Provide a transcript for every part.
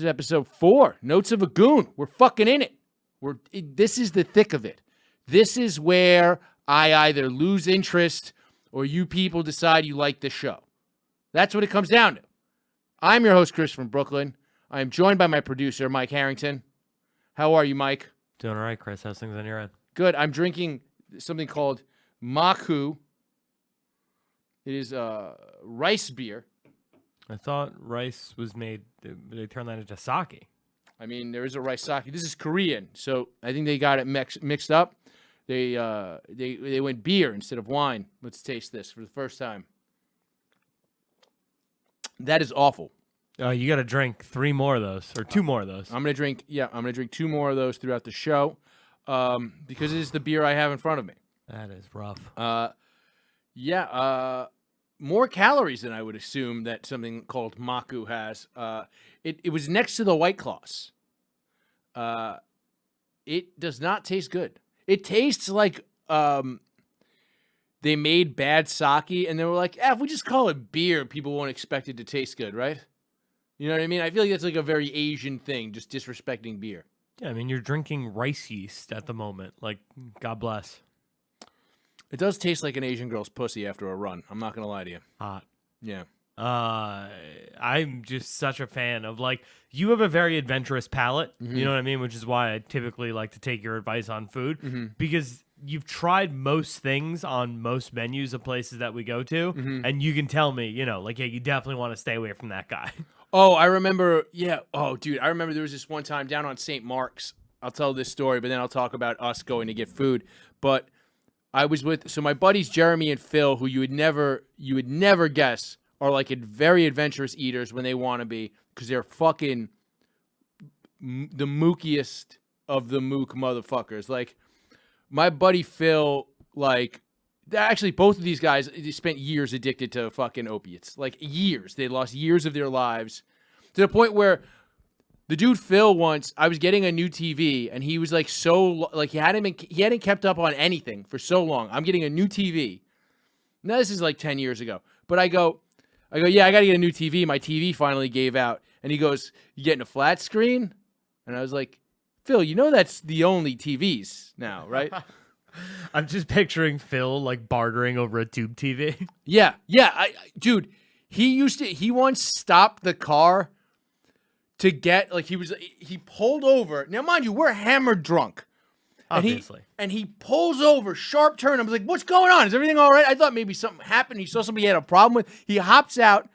is episode 4. Notes of a Goon. We're fucking in it. This is the thick of it. This is where I either lose interest or you people decide you like the show. That's what it comes down to. I'm your host, Chris from Brooklyn. I am joined by my producer, Mike Harrington. How are you, Mike? Doing all right, Chris. How's things on your end? Good. I'm drinking something called Maku. It is rice beer. I thought rice was made, they turned that into sake. I mean, there is a rice sake. This is Korean, so I think they got it mixed up. They went beer instead of wine. Let's taste this for the first time. That is awful. You got to drink 3 more of those, or 2 more of those. I'm gonna drink 2 more of those throughout the show, because it is the beer I have in front of me. That is rough. More calories than I would assume that something called Maku has. It was next to the White Claws. It does not taste good. It tastes like they made bad sake and they were like, if we just call it beer, people won't expect it to taste good, right? You know what I mean? I feel like that's like a very Asian thing, just disrespecting beer. Yeah, I mean, you're drinking rice yeast at the moment. Like, God bless. It does taste like an Asian girl's pussy after a run. I'm not going to lie to you. Hot. Yeah. I'm just such a fan of, like, you have a very adventurous palate, you know what I mean? Which is why I typically like to take your advice on food, because you've tried most things on most menus of places that we go to, and you can tell me, you definitely want to stay away from that guy. Oh, I remember, I remember there was this one time down on St. Mark's. I'll tell this story, but then I'll talk about us going to get food. But I was with, my buddies Jeremy and Phil, who you would never guess are like very adventurous eaters when they want to be, because they're fucking the mookiest of the mook motherfuckers. Like, my buddy Phil, actually both of these guys, they spent years addicted to fucking opiates. Like, years. They lost years of their lives to the point where the dude Phil once, I was getting a new TV and he was he hadn't kept up on anything for so long. I'm getting a new TV. Now this is like 10 years ago. But I go, yeah, I got to get a new TV. My TV finally gave out. And he goes, you getting a flat screen? And I was like, Phil, you know that's the only TVs now, right? I'm just picturing Phil like bartering over a tube TV. Yeah. Dude, he once stopped the car to get, he pulled over. Now, mind you, we're hammered drunk. Obviously. And he pulls over, sharp turn. I was like, what's going on? Is everything all right? I thought maybe something happened. He saw somebody he had a problem with. He hops out,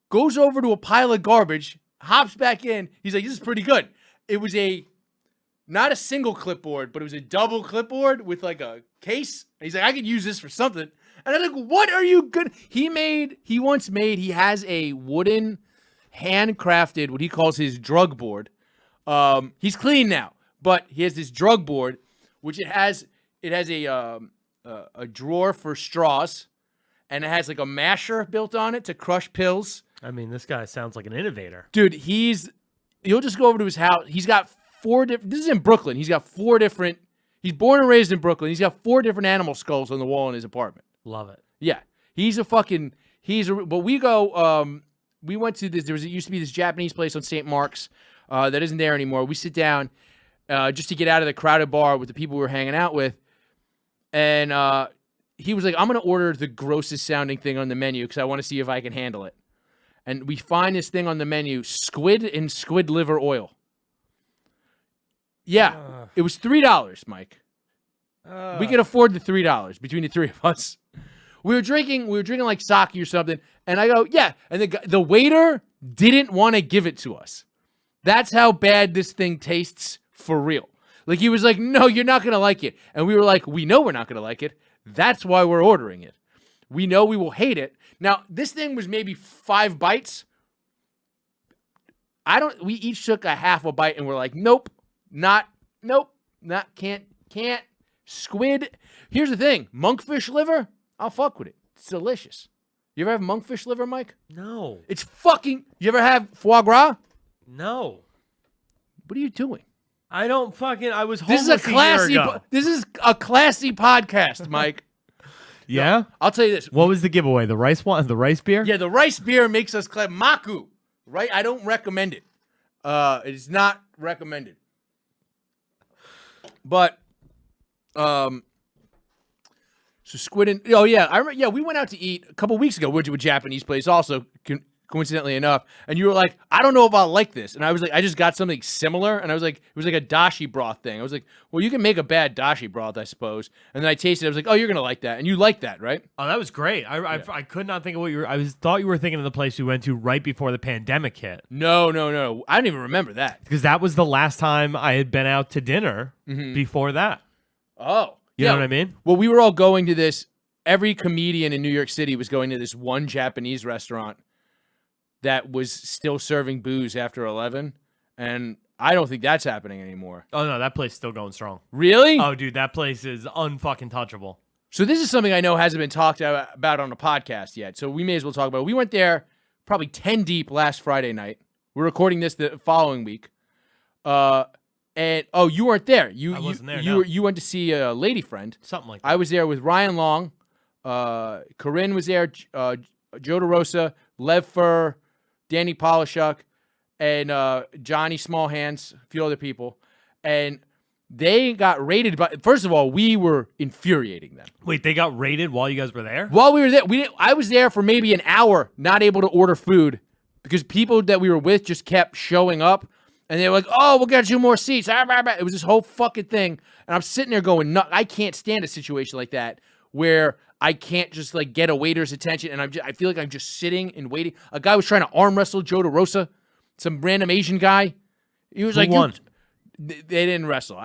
goes over to a pile of garbage, hops back in. He's like, this is pretty good. It was not a single clipboard, but it was a double clipboard with like a case. And he's like, I could use this for something. And I'm like, what are you good? He has a wooden, handcrafted, what he calls his drug board. He's clean now, but he has this drug board, which it has a drawer for straws, and it has like a masher built on it to crush pills. I mean, this guy sounds like an innovator. Dude, you'll just go over to his house. He's got 4 different, this is in Brooklyn. He's got 4 different, he's born and raised in Brooklyn. He's got 4 different animal skulls on the wall in his apartment. Love it. Yeah. But we went to this, it used to be this Japanese place on St. Mark's that isn't there anymore. We sit down just to get out of the crowded bar with the people we were hanging out with. And he was like, I'm going to order the grossest sounding thing on the menu because I want to see if I can handle it. And we find this thing on the menu, squid and squid liver oil. Yeah, it was $3, Mike. We could afford the $3 between the 3 of us. We were drinking like sake or something, and I go, yeah. And the waiter didn't want to give it to us. That's how bad this thing tastes for real. Like, he was like, no, you're not going to like it. And we were like, we know we're not going to like it. That's why we're ordering it. We know we will hate it. Now, this thing was maybe 5 bites. We each took a half a bite and we're like, can't. Squid. Here's the thing. Monkfish liver, I'll fuck with it. It's delicious. You ever have monkfish liver, Mike? No. It's fucking, you ever have foie gras? No. What are you doing? I don't fucking, I was homeless a year ago. This is a classy podcast, Mike. Yeah? No, I'll tell you this. What was the giveaway? The rice one? The rice beer? Yeah, the rice beer makes us clap. Maku, right? I don't recommend it. It is not recommended. But, so squid and oh yeah, I remember. Yeah, we went out to eat a couple weeks ago. We went to a Japanese place, also coincidentally enough. And you were like, I don't know if I'll like this. And I was like, I just got something similar. And I was like, it was like a dashi broth thing. I was like, well, you can make a bad dashi broth, I suppose. And then I tasted it. I was like, oh, you're gonna like that. And you liked that, right? Oh, that was great. I could not think of what you were. Thought you were thinking of the place we went to right before the pandemic hit. No. I don't even remember that. Because that was the last time I had been out to dinner before that. Oh. You know what I mean? Well, we were all going to this. Every comedian in New York City was going to this one Japanese restaurant that was still serving booze after 11. And I don't think that's happening anymore. Oh, no, that place is still going strong. Really? Oh, dude, that place is unfucking touchable. So this is something I know hasn't been talked about on a podcast yet. So we may as well talk about it. We went there probably 10 deep last Friday night. We're recording this the following week. And oh, you weren't there. I wasn't there. You went to see a lady friend. Something like that. I was there with Ryan Long. Corinne was there. Joe DeRosa, Lev Fur, Danny Polishuk, and Johnny Smallhands, a few other people. And they got raided by. First of all, we were infuriating them. Wait, they got raided while you guys were there? While we were there, I was there for maybe an hour, not able to order food because people that we were with just kept showing up, and they were like, "Oh, we'll get you more seats." It was this whole fucking thing, and I'm sitting there going, "No, I can't stand a situation like that where I can't just like get a waiter's attention, and I feel like I'm just sitting and waiting." A guy was trying to arm wrestle Joe DeRosa, some random Asian guy. He was Who like, won? They didn't wrestle.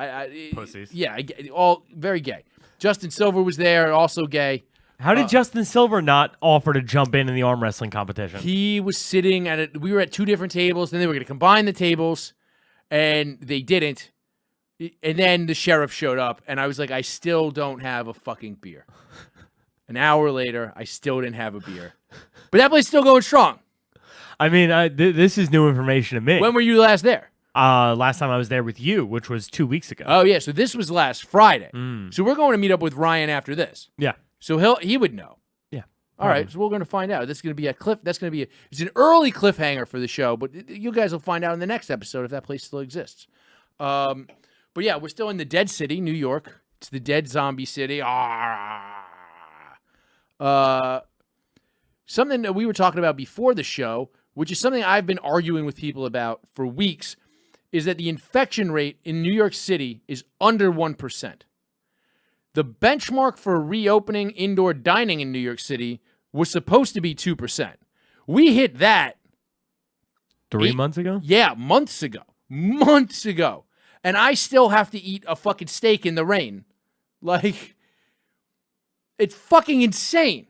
Pussies. Yeah, all very gay. Justin Silver was there, also gay. How did Justin Silver not offer to jump in the arm wrestling competition? He was sitting at it. We were at two different tables. Then they were going to combine the tables, and they didn't. And then the sheriff showed up, and I was like, I still don't have a fucking beer. An hour later, I still didn't have a beer. But that place is still going strong. I mean, this is new information to me. When were you last there? Last time I was there with you, which was 2 weeks ago. Oh, yeah. So this was last Friday. So we're going to meet up with Ryan after this. Yeah. So he would know. Yeah. All right. So we're going to find out. This is going to be it's an early cliffhanger for the show, but you guys will find out in the next episode if that place still exists. But yeah, we're still in the dead city, New York. It's the dead zombie city. Something that we were talking about before the show, which is something I've been arguing with people about for weeks, is that the infection rate in New York City is under 1%. The benchmark for reopening indoor dining in New York City was supposed to be 2%. We hit that 3 months ago? Yeah, months ago. Months ago. And I still have to eat a fucking steak in the rain. Like, it's fucking insane.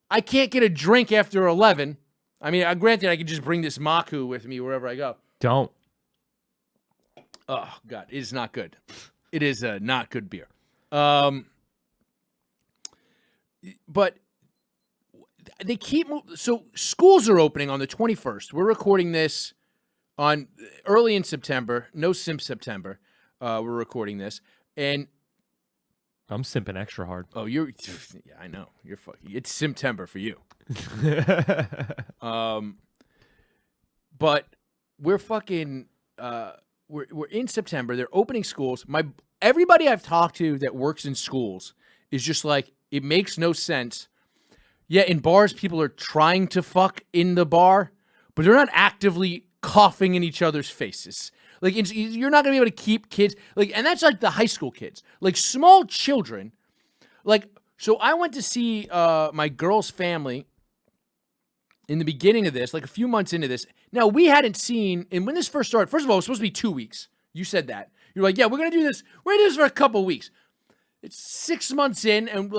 I can't get a drink after 11. I mean, granted, I could just bring this Maku with me wherever I go. Don't. Oh, God, it is not good. It is a not good beer. But they keep moving. So schools are opening on the 21st. We're recording this on early in September. No simp September. We're recording this. And I'm simping extra hard. oh, yeah, I know. You're fucking. It's September for you. But we're fucking. We're in September. They're opening schools. Everybody I've talked to that works in schools is just like, it makes no sense. Yeah, in bars, people are trying to fuck in the bar, but they're not actively coughing in each other's faces. Like, you're not gonna be able to keep kids and that's like the high school kids, like small children. Like, so I went to see my girl's family in the beginning of this, like a few months into this. Now, we hadn't seen, and when this first started, first of all, it was supposed to be 2 weeks. You said that. You're like, yeah, we're going to do this. We're going to do this for a couple weeks. It's 6 months in, and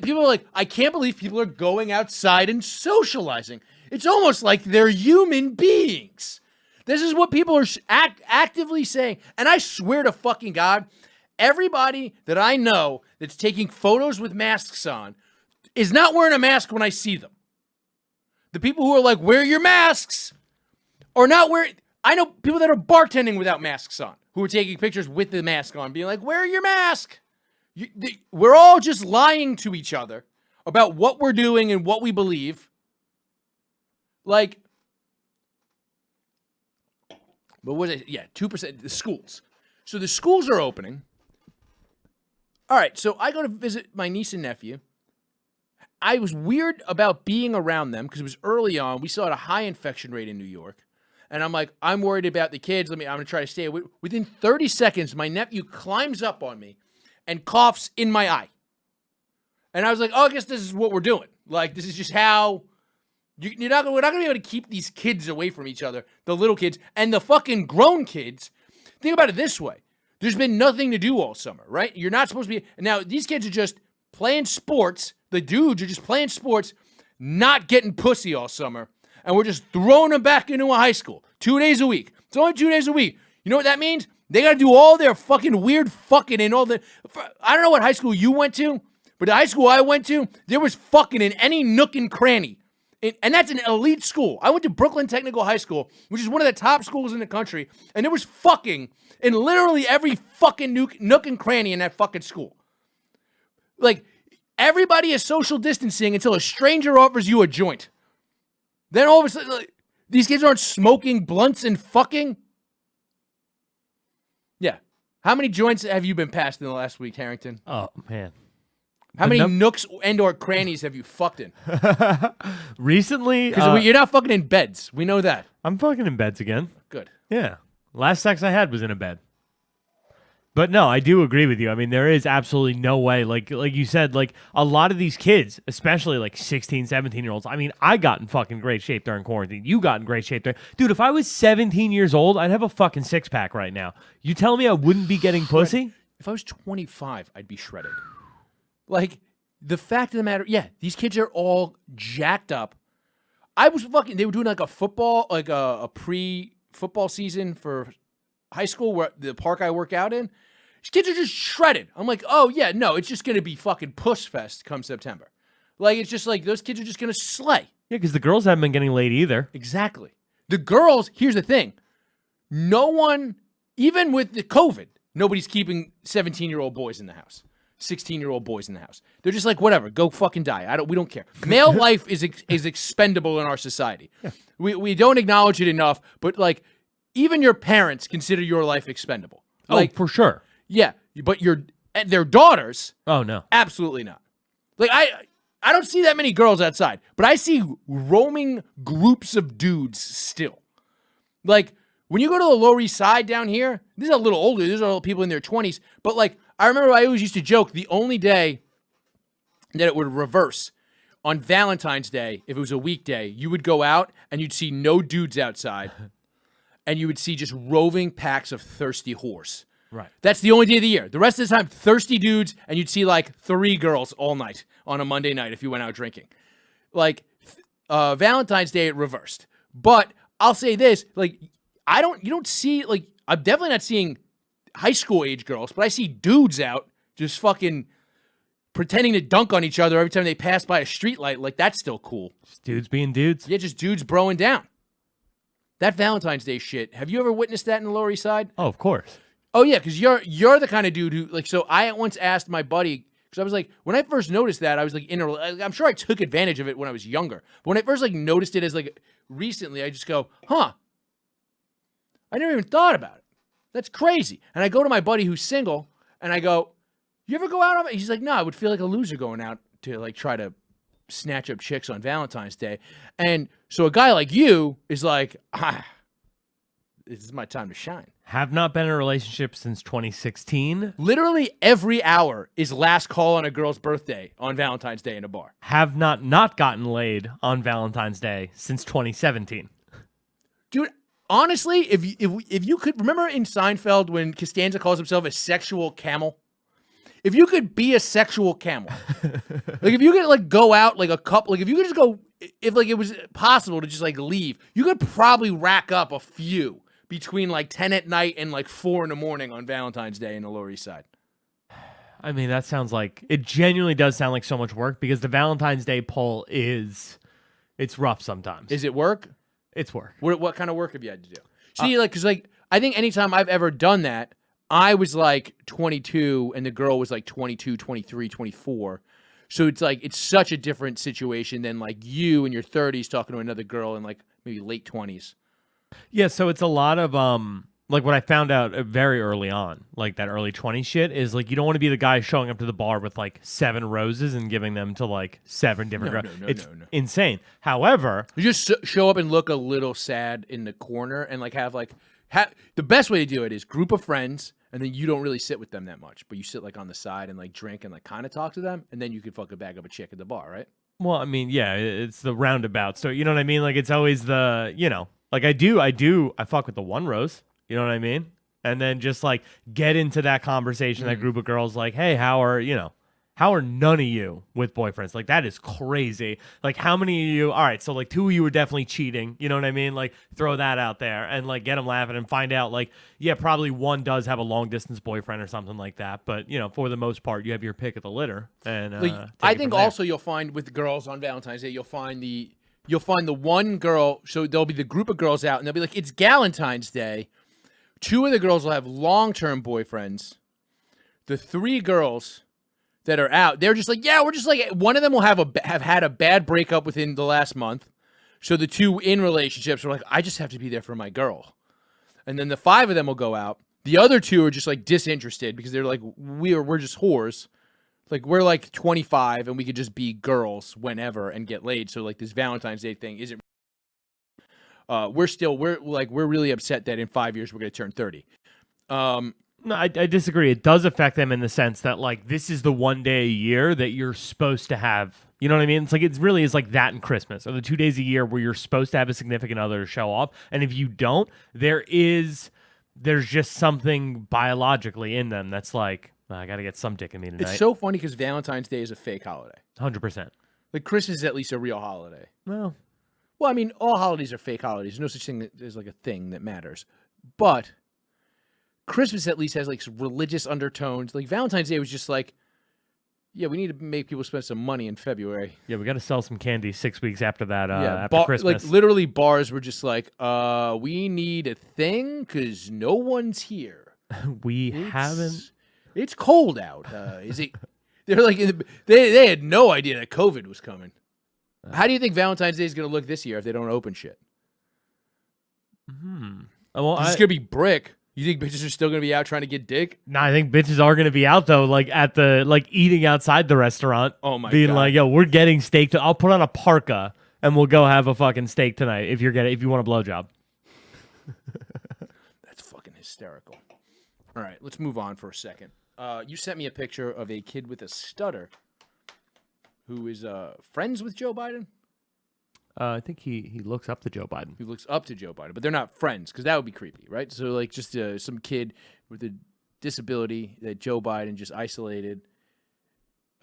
people are like, I can't believe people are going outside and socializing. It's almost like they're human beings. This is what people are actively saying. And I swear to fucking God, everybody that I know that's taking photos with masks on is not wearing a mask when I see them. The people who are like, wear your masks, or not wearing. I know people that are bartending without masks on, who are taking pictures with the mask on, being like, wear your mask. We're all just lying to each other about what we're doing and what we believe. Like, But what was it? Yeah, 2%. The schools. So the schools are opening. All right, so I go to visit my niece and nephew. I was weird about being around them because it was early on. We still had a high infection rate in New York. And I'm like, I'm worried about the kids. I'm going to try to stay away. Within 30 seconds, my nephew climbs up on me and coughs in my eye. And I was like, oh, I guess this is what we're doing. Like, this is just how we're not going to be able to keep these kids away from each other, the little kids and the fucking grown kids. Think about it this way. There's been nothing to do all summer, right? You're not supposed to be. Now, these kids are just playing sports. The dudes are just playing sports, not getting pussy all summer. And we're just throwing them back into a high school 2 days a week. It's only 2 days a week. You know what that means? They got to do all their fucking weird fucking and all the. I don't know what high school you went to, but the high school I went to, there was fucking in any nook and cranny. And that's an elite school. I went to Brooklyn Technical High School, which is one of the top schools in the country, and there was fucking in literally every fucking nook and cranny in that fucking school. Like, everybody is social distancing until a stranger offers you a joint. Then all of a sudden, like, these kids aren't smoking blunts and fucking. Yeah. How many joints have you been passed in the last week, Harrington? Oh, man. How many nooks and or crannies have you fucked in? Recently? Because you're not fucking in beds. We know that. I'm fucking in beds again. Good. Yeah. Last sex I had was in a bed. But no, I do agree with you. I mean, there is absolutely no way. Like you said, like a lot of these kids, especially like 16, 17-year-olds. I mean, I got in fucking great shape during quarantine. You got in great shape during. Dude, if I was 17 years old, I'd have a fucking six-pack right now. You tell me I wouldn't be getting pussy? If I was 25, I'd be shredded. Like, the fact of the matter, yeah, these kids are all jacked up. They were doing like a football, like a pre-football season for high school where the park I work out in. These kids are just shredded. I'm like, oh yeah, no, it's just going to be fucking puss fest come September. Like, it's just like, those kids are just going to slay. Yeah, because the girls haven't been getting laid either. Exactly. The girls, here's the thing. No one, even with the COVID, nobody's keeping 17-year-old boys in the house. 16-year-old boys in the house. They're just like, whatever, go fucking die. We don't care. Male life is expendable in our society. Yeah. We don't acknowledge it enough, but like, even your parents consider your life expendable. Like, oh, for sure. Yeah, but their daughters. Oh no, absolutely not. Like I don't see that many girls outside, but I see roaming groups of dudes still. Like, when you go to the Lower East Side down here, these are a little older. These are all people in their 20s. But like, I remember I always used to joke the only day that it would reverse on Valentine's Day, if it was a weekday, you would go out and you'd see no dudes outside, and you would see just roving packs of thirsty whores. Right. That's the only day of the year. The rest of the time, thirsty dudes, and you'd see like 3 girls all night on a Monday night if you went out drinking. Like, Valentine's Day, it reversed. But I'll say this, like, you don't see, like, I'm definitely not seeing high school age girls, but I see dudes out just fucking pretending to dunk on each other every time they pass by a streetlight. Like, that's still cool. Just dudes being dudes. Yeah, just dudes broing down. That Valentine's Day shit. Have you ever witnessed that in the Lower East Side? Oh, of course. Oh, yeah, because you're the kind of dude who, like, so I once asked my buddy, because I was like, when I first noticed that, I was like, I'm sure I took advantage of it when I was younger. But when I first, like, noticed it as, like, recently, I just go, huh, I never even thought about it. That's crazy. And I go to my buddy who's single, and I go, you ever go out on it? He's like, no, I would feel like a loser going out to, like, try to snatch up chicks on Valentine's Day. And so a guy like you is like, this is my time to shine. Have not been in a relationship since 2016. Literally every hour is last call on a girl's birthday on Valentine's Day in a bar. Have not gotten laid on Valentine's Day since 2017. Dude, honestly, if you could remember in Seinfeld when Costanza calls himself a sexual camel, if you could be a sexual camel, like if you could like go out like a couple, like if you could just go, if like it was possible to just like leave, you could probably rack up a few between like 10 at night and like 4 in the morning on Valentine's Day in the Lower East Side. I mean, that sounds like, it genuinely does sound like so much work, because the Valentine's Day poll it's rough sometimes. Is it work? It's work. What kind of work have you had to do? See, like, because like, I think anytime I've ever done that, I was like 22 and the girl was like 22, 23, 24. So it's like, it's such a different situation than like you in your 30s talking to another girl in like maybe late 20s. Yeah, so it's a lot of like what I found out very early on, like that early 20 shit is like you don't want to be the guy showing up to the bar with like 7 roses and giving them to like 7 different girls. It's insane. However, you just show up and look a little sad in the corner and like have the best way to do it is group of friends and then you don't really sit with them that much, but you sit like on the side and like drink and like kind of talk to them and then you can fucking bag up a chick at the bar, right? well, I mean, yeah, it's the roundabout. So you know what I mean? Like it's always the, like I fuck with the 1 rose. You know what I mean? And then just like get into that conversation, that group of girls, like, hey, how are none of you with boyfriends? Like, that is crazy. Like, how many of you? All right, so like 2 of you were definitely cheating. You know what I mean? Like, throw that out there and like get them laughing and find out, like, yeah, probably 1 does have a long distance boyfriend or something like that. But, for the most part, you have your pick of the litter. And like, I think also you'll find with girls on Valentine's Day, you'll find the 1 girl. So there'll be the group of girls out and they'll be like, it's Galentine's Day. 2 of the girls will have long-term boyfriends. The 3 girls that are out, they're just like, yeah, we're just like, one of them will have had a bad breakup within the last month. So the 2 in relationships are like, I just have to be there for my girl. And then the 5 of them will go out. The other 2 are just like disinterested because they're like, we're just whores. Like we're like 25 and we could just be girls whenever and get laid. So like this Valentine's Day thing isn't. We're really upset that in 5 years we're going to turn 30. No, I disagree. It does affect them in the sense that like this is the 1 day a year that you're supposed to have. You know what I mean? It's like it really is like that and Christmas are the 2 days a year where you're supposed to have a significant other to show off. And if you don't, there's just something biologically in them that's like, I got to get some dick in me tonight. It's so funny because Valentine's Day is a fake holiday. 100%. Like Christmas is at least a real holiday. Well, I mean, all holidays are fake holidays. There's no such thing as like a thing that matters. But Christmas at least has like some religious undertones. Like Valentine's Day was just like, yeah, we need to make people spend some money in February. Yeah, we got to sell some candy 6 weeks after that. After Christmas, like literally bars were just like, we need a thing because no one's here. It's cold out. Is it? They're like, they had no idea that COVID was coming. How do you think Valentine's Day is going to look this year if they don't open shit? Well, it's going to be brick. You think bitches are still going to be out trying to get dick? No, I think bitches are going to be out though, like at the eating outside the restaurant. Oh my god! Being like, yo, we're getting steak. I'll put on a parka and we'll go have a fucking steak tonight if you want a blowjob. That's fucking hysterical. All right, let's move on for a second. You sent me a picture of a kid with a stutter who is friends with Joe Biden. I think he looks up to Joe Biden. He looks up to Joe Biden, but they're not friends because that would be creepy, right? So like just some kid with a disability that Joe Biden just isolated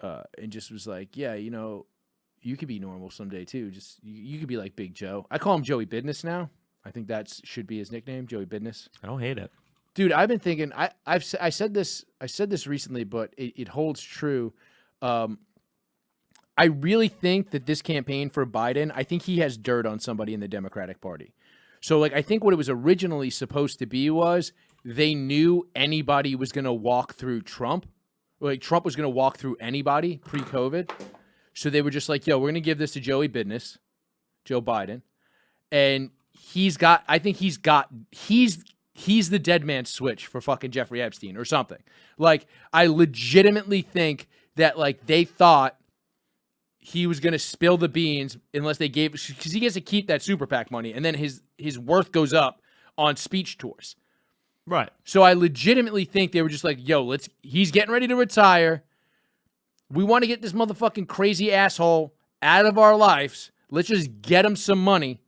and just was like, yeah, you could be normal someday too. Just you could be like Big Joe. I call him Joey Bidden now. I think that should be his nickname, Joey Bidden. I don't hate it. Dude, I've been thinking. I said this recently, but it holds true. I really think that this campaign for Biden, I think he has dirt on somebody in the Democratic Party. So, like, I think what it was originally supposed to be was they knew anybody was going to walk through Trump. Like, Trump was going to walk through anybody pre-COVID. So they were just like, yo, we're going to give this to Joe Biden. And he's the dead man switch for fucking Jeffrey Epstein or something. Like, I legitimately think that, like, they thought he was going to spill the beans unless they gave, because he gets to keep that super PAC money, and then his worth goes up on speech tours. Right. So I legitimately think they were just like, yo, he's getting ready to retire. We want to get this motherfucking crazy asshole out of our lives. Let's just get him some money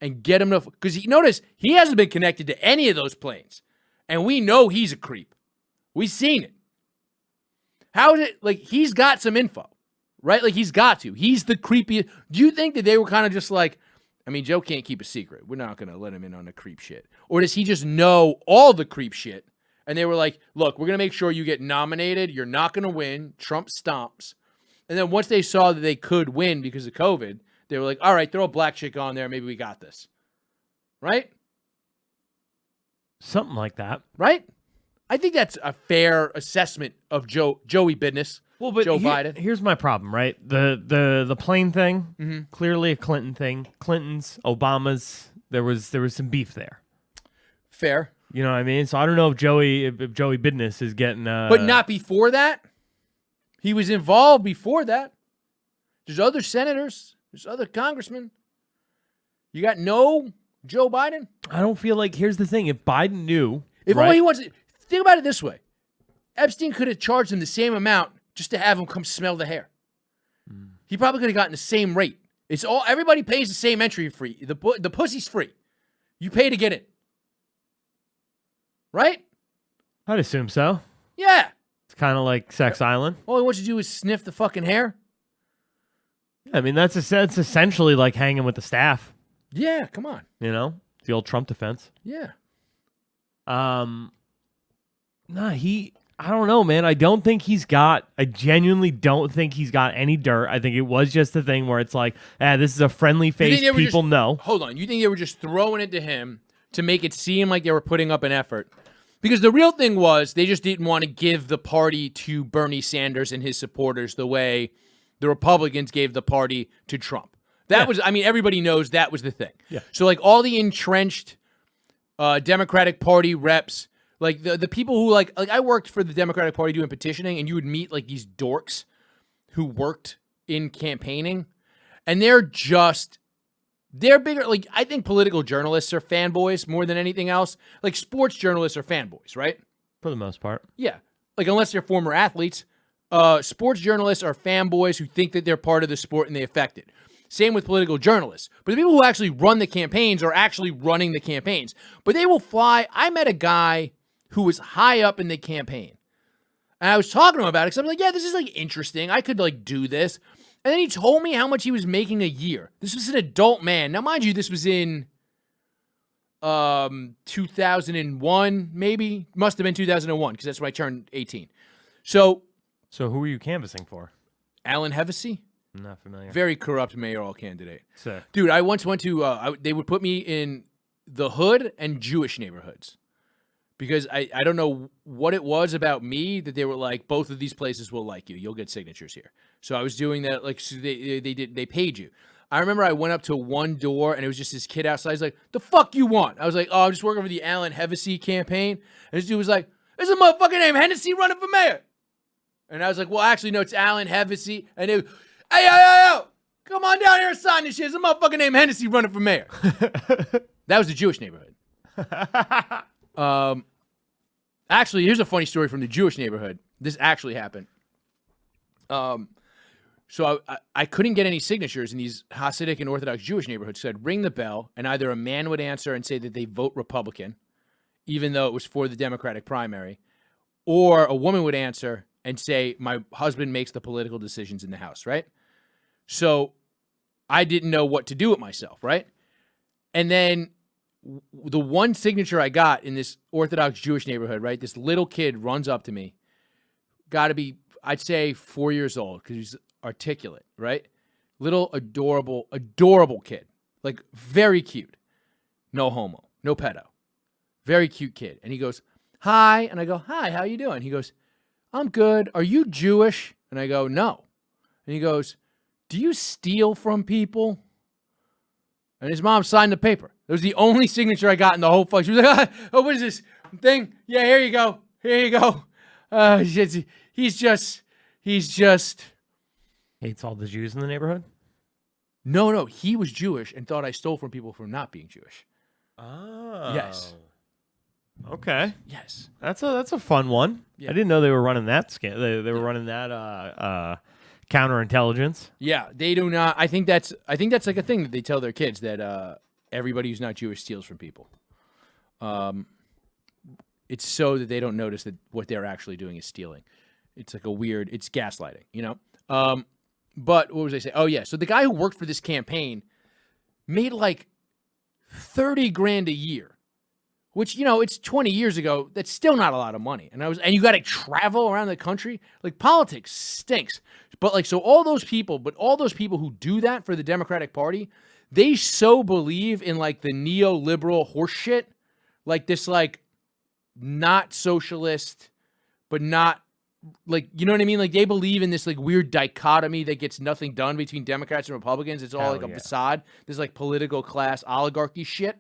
and get him to, because notice he hasn't been connected to any of those planes. And we know he's a creep. We've seen it. How is it, like, he's got some info. Right? Like, he's got to. He's the creepiest. Do you think that they were kind of just like, I mean, Joe can't keep a secret. We're not going to let him in on the creep shit. Or does he just know all the creep shit? And they were like, look, we're going to make sure you get nominated. You're not going to win. Trump stomps. And then once they saw that they could win because of COVID, they were like, all right, throw a black chick on there. Maybe we got this. Right? Something like that. Right? I think that's a fair assessment of Joey Bidden. Well, but Joe Biden. Here's my problem, right? The plane thing, clearly a Clinton thing. Clinton's, Obama's, there was some beef there. Fair. You know what I mean? So I don't know if Joey Bidden is getting but not before that. He was involved before that. There's other senators. There's other congressmen. You got no Joe Biden? I don't feel like, here's the thing. If Biden knew. If all he wants to, think about it this way. Epstein could have charged him the same amount just to have him come smell the hair. He probably could have gotten the same rate. It's all, everybody pays the same entry fee. The pussy's free. You pay to get it. Right? I'd assume so. Yeah. It's kind of like Sex Island. All he wants you to do is sniff the fucking hair. I mean, that's essentially like hanging with the staff. Yeah, come on. You know, the old Trump defense. Yeah. I don't know, man. I genuinely don't think he's got any dirt. I think it was just a thing where it's like, this is a friendly face. People know. Hold on. You think they were just throwing it to him to make it seem like they were putting up an effort? Because the real thing was they just didn't want to give the party to Bernie Sanders and his supporters the way the Republicans gave the party to Trump. That was, I mean, everybody knows that was the thing. Yeah. So, like, all the entrenched Democratic Party reps, like the people who, like I worked for the Democratic Party doing petitioning, and you would meet, like, these dorks who worked in campaigning, and they're bigger. Like, I think political journalists are fanboys more than anything else. Like, sports journalists are fanboys, right? For the most part. Yeah. Like, unless they're former athletes, sports journalists are fanboys who think that they're part of the sport and they affect it. Same with political journalists. But the people who actually run the campaigns are actually running the campaigns. But they will fly. I met a guy who was high up in the campaign. And I was talking to him about it because I'm like, yeah, this is, like, interesting. I could, like, do this. And then he told me how much he was making a year. This was an adult man. Now, mind you, this was in 2001, maybe. Must have been 2001 because that's when I turned 18. So who were you canvassing for? Alan Hevesy. I'm not familiar. Very corrupt mayoral candidate. Sick. Dude, I once went to, they would put me in the hood and Jewish neighborhoods. Because I don't know what it was about me that they were like, both of these places will like you. You'll get signatures here. So I was doing that. Like, so they paid you. I remember I went up to one door and it was just this kid outside. He's like, the fuck you want? I was like, oh, I'm just working for the Alan Hevesy campaign. And this dude was like, there's a motherfucker named Hennessy running for mayor. And I was like, well, actually, no, it's Alan Hevesy. And they, hey, come on down here and sign this shit. There's a motherfucker named Hennessy running for mayor. That was the Jewish neighborhood. Actually, here's a funny story from the Jewish neighborhood. This actually happened. So I couldn't get any signatures in these Hasidic and Orthodox Jewish neighborhoods. So I'd ring the bell, and either a man would answer and say that they vote Republican, even though it was for the Democratic primary, or a woman would answer and say, my husband makes the political decisions in the house, right? So I didn't know what to do with myself, right? And then the one signature I got in this Orthodox Jewish neighborhood, right? This little kid runs up to me. Got to be, I'd say 4 years old because he's articulate, right? Little adorable kid. Like very cute. No homo, no pedo. Very cute kid. And he goes, hi. And I go, hi, how you doing? He goes, I'm good. Are you Jewish? And I go, no. And he goes, do you steal from people? And his mom signed the paper. It was the only signature I got in the whole fuck. She was like, oh, what is this thing? Yeah, here you go. Here you go. He's just. Hates all the Jews in the neighborhood? No, he was Jewish and thought I stole from people for not being Jewish. Oh. Yes. Okay. Yes. That's a fun one. Yeah. I didn't know they were running that scam. They were running that counterintelligence. Yeah, they do not. I think that's like a thing that they tell their kids that everybody who's not Jewish steals from people. It's so that they don't notice that what they're actually doing is stealing. It's like it's gaslighting, you know? But what was I saying? Oh yeah. So the guy who worked for this campaign made like $30,000 a year, which, you know, it's 20 years ago. That's still not a lot of money. And you got to travel around the country. Like, politics stinks. But like, so all those people who do that for the Democratic Party, they so believe in like the neoliberal horse shit, like this, like not socialist, but not like, you know what I mean? Like they believe in this like weird dichotomy that gets nothing done between Democrats and Republicans. It's all like a facade. This like political class oligarchy shit.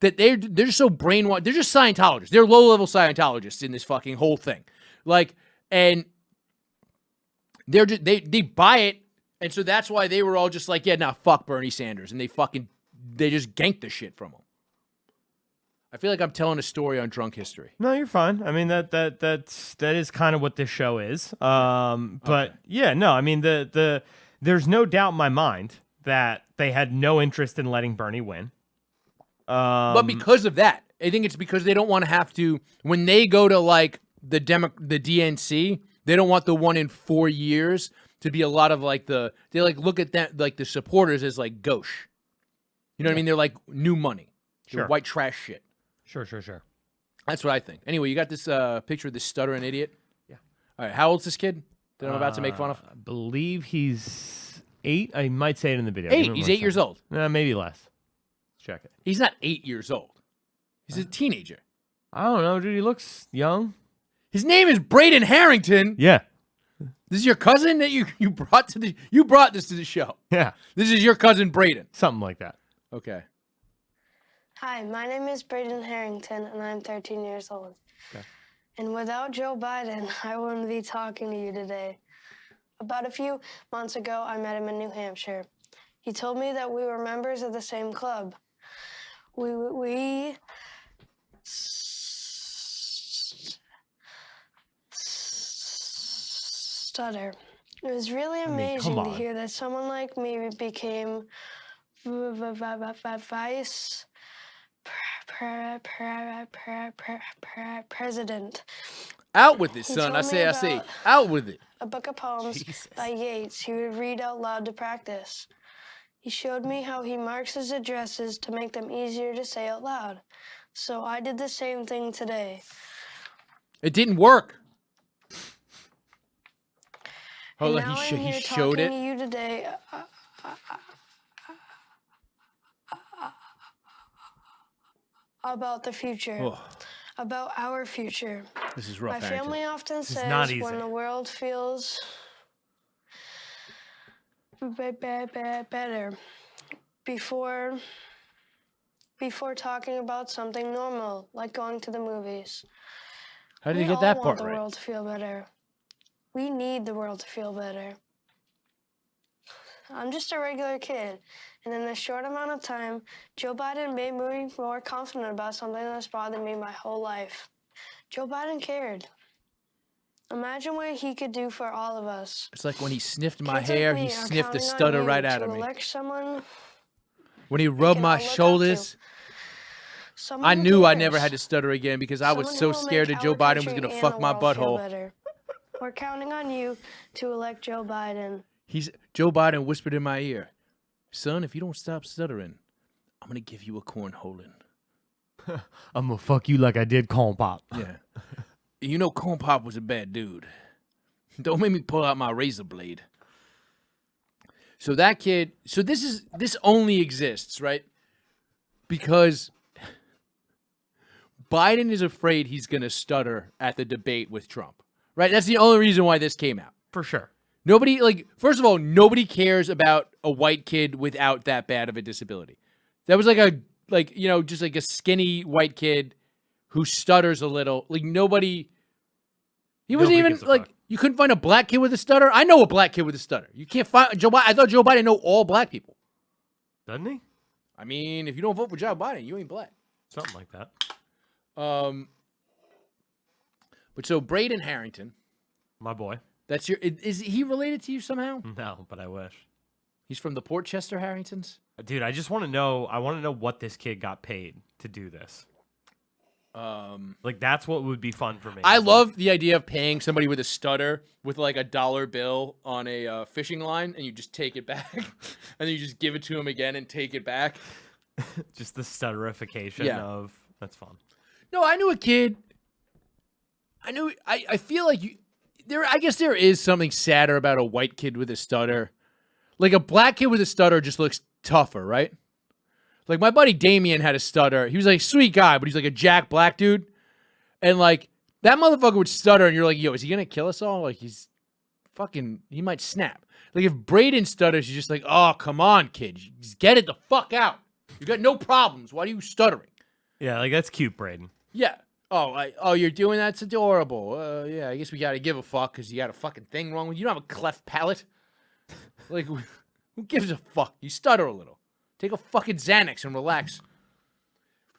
that they're just so brainwashed. They're just Scientologists. They're low-level Scientologists in this fucking whole thing. Like, and they're just, they buy it, and so that's why they were all just like, yeah, nah, fuck Bernie Sanders, and they just ganked the shit from him. I feel like I'm telling a story on Drunk History. No, you're fine. I mean that is kind of what this show is. But yeah, no, I mean there's no doubt in my mind that they had no interest in letting Bernie win. But because of that, I think it's because they don't want to have to, when they go to like the DNC, they don't want the one in 4 years to be a lot of like they like look at that, like the supporters as like gauche. You know what I mean? They're like new money. They're white trash shit. Sure. That's what I think. Anyway, you got this picture of this stuttering idiot? Yeah. All right, how old's this kid that I'm about to make fun of? I believe he's 8. I might say it in the video. 8. He's 8 years old. Maybe less. Let's check it. He's not 8 years old. He's a teenager. I don't know, dude. He looks young. His name is Braden Harrington. Yeah. This is your cousin that you brought to the... You brought this to the show. Yeah. This is your cousin Braden. Something like that. Okay. Hi, my name is Braden Harrington, and I'm 13 years old. Okay. And without Joe Biden, I wouldn't be talking to you today. About a few months ago, I met him in New Hampshire. He told me that we were members of the same club. We stutter. It was really amazing to hear that someone like me became vice president. Out with it, son. I say, out with it. A book of poems by Yeats he would read out loud to practice. He showed me how he marks his addresses to make them easier to say out loud. So I did the same thing today. It didn't work. And Hold on, he showed it. To you today about the future. Oh. About our future. This is rough. My family often says when the world feels better before talking about something normal, like going to the movies. How did you get that part right? We all want the world to feel better. We need the world to feel better. I'm just a regular kid, and in a short amount of time, Joe Biden made me more confident about something that's bothered me my whole life. Joe Biden cared. Imagine what he could do for all of us. It's like when he sniffed my Kids like hair, me he are sniffed the counting on stutter you right to out of me. elect someone When he rubbed my all look up shoulders, someone I who knew I cares. never had to stutter again because I was Someone so who will scared make that Joe our Biden was country going to and fuck the my world feel butthole. better. We're counting on you to elect Joe Biden. Joe Biden whispered in my ear, "Son, if you don't stop stuttering, I'm going to give you a cornholing." I'm gonna fuck you like I did Corn Pop. Yeah. You know Corn Pop was a bad dude. Don't make me pull out my razor blade. So that kid, this only exists, right? Because Biden is afraid he's going to stutter at the debate with Trump. Right? That's the only reason why this came out. For sure. Nobody, first of all, nobody cares about a white kid without that bad of a disability. That was just like a skinny white kid who stutters a little. Like nobody, he wasn't even you couldn't find a black kid with a stutter. I know a black kid with a stutter. You can't find Joe Biden. I thought Joe Biden know all black people. Doesn't he? I mean, if you don't vote for Joe Biden, you ain't black. Something like that. But so Braden Harrington, My boy. that's is he related to you somehow? No, but I wish. He's from the Portchester Harringtons? Dude, I just want to know. I want to know what this kid got paid to do this. That's what would be fun for me. I love the idea of paying somebody with a stutter with like $1 bill on a fishing line, and you just take it back, and then you just give it to him again and take it back. just the stutterification of that's fun. No, I knew a kid. I feel like I guess there is something sadder about a white kid with a stutter. Like a black kid with a stutter just looks tougher, right? Like my buddy Damien had a stutter. He was like a sweet guy, but he's like a jack black dude. And like that motherfucker would stutter and you're like, yo, is he going to kill us all? Like he might snap. Like if Braden stutters, you're just like, oh, come on, kid. Just get it the fuck out. You got no problems. Why are you stuttering? Yeah, like that's cute, Braden. Yeah. Oh, you're doing that? It's adorable. Yeah, I guess we gotta give a fuck because you got a fucking thing wrong with you. You don't have a cleft palate. Like, who gives a fuck? You stutter a little. Take a fucking Xanax and relax.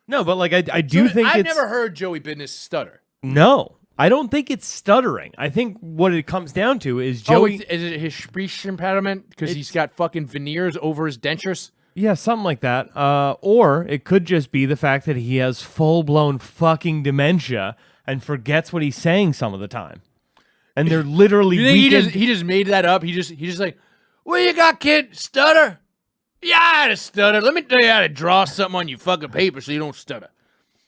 No, but like I do think I've it's never heard Joey Bidden stutter. no. I don't think it's stuttering. I think what it comes down to is Joey. Is it his speech impediment because he's got fucking veneers over his dentures? Yeah, something like that. Or it could just be the fact that he has full-blown fucking dementia and forgets what he's saying some of the time. And they're literally You think he just made that up? He just like, what you got, kid? Stutter? Yeah, I had a stutter. Let me tell you how to draw something on your fucking paper so you don't stutter.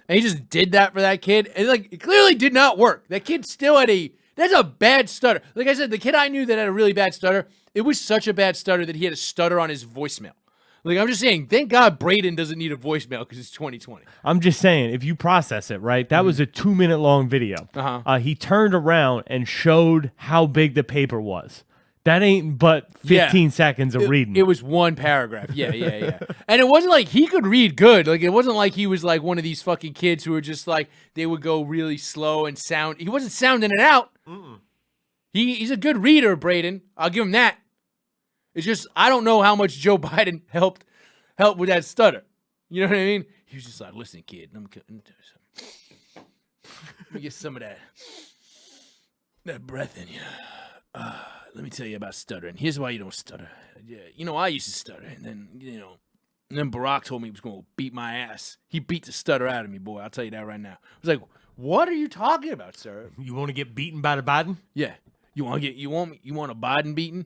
And he just did that for that kid, and like it clearly did not work. That kid still had that's a bad stutter. Like I said, the kid I knew that had a really bad stutter, it was such a bad stutter that he had a stutter on his voicemail. Like, I'm just saying, thank God Braden doesn't need a voicemail because it's 2020. I'm just saying, if you process it, right, that was a 2-minute long video. He turned around and showed how big the paper was. That ain't but 15 seconds of reading. It was one paragraph. Yeah. And it wasn't like he could read good. Like, it wasn't like he was like one of these fucking kids who were just like, they would go really slow and sound. He wasn't sounding it out. He's a good reader, Braden. I'll give him that. It's just, I don't know how much Joe Biden helped with that stutter. You know what I mean? He was just like, listen, kid, let me tell you something. Let me get some of that breath in you. Let me tell you about stuttering. Here's why you don't stutter. Yeah, you know, I used to stutter, and then Barack told me he was going to beat my ass. He beat the stutter out of me, boy. I'll tell you that right now. I was like, what are you talking about, sir? You want to get beaten by the Biden? Yeah. You want a Biden beaten?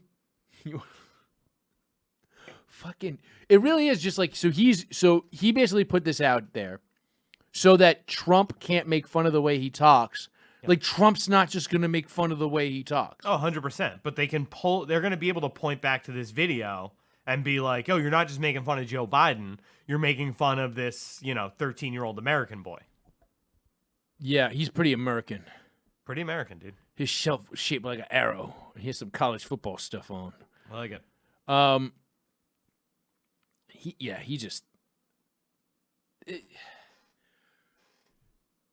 Fucking, it really is just like, so he basically put this out there so that Trump can't make fun of the way he talks. Yep. Like, Trump's not just going to make fun of the way he talks. Oh, 100%. But they're going to be able to point back to this video and be like, oh, you're not just making fun of Joe Biden. You're making fun of this, 13-year-old American boy. Yeah, he's pretty American. Pretty American, dude. His shelf was shaped like an arrow. He has some college football stuff on. I like it. He just...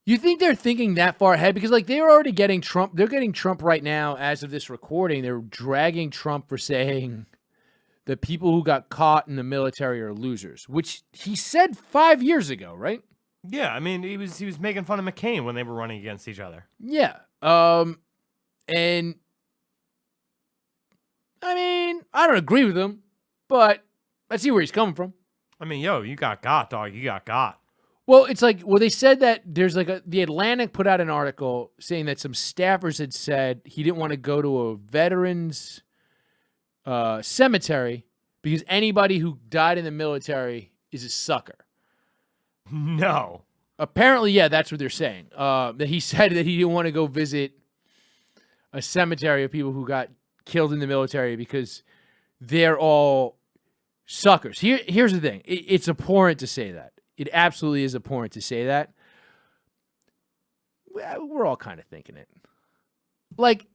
You think they're thinking that far ahead? Because, like, they're already getting Trump. They're getting Trump right now as of this recording. They're dragging Trump for saying the people who got caught in the military are losers, which he said 5 years ago, right? Yeah, I mean, he was making fun of McCain when they were running against each other. Yeah. And, I mean, I don't agree with him, but I see where he's coming from. I mean, yo, you got dog. You got. Well, it's like, they said that there's like the Atlantic put out an article saying that some staffers had said he didn't want to go to a veterans cemetery because anybody who died in the military is a sucker. No. Apparently, yeah, that's what they're saying. That he said that he didn't want to go visit a cemetery of people who got killed in the military because they're all suckers. Here's the thing. It's abhorrent to say that. It absolutely is abhorrent to say that. We're all kind of thinking it. Like,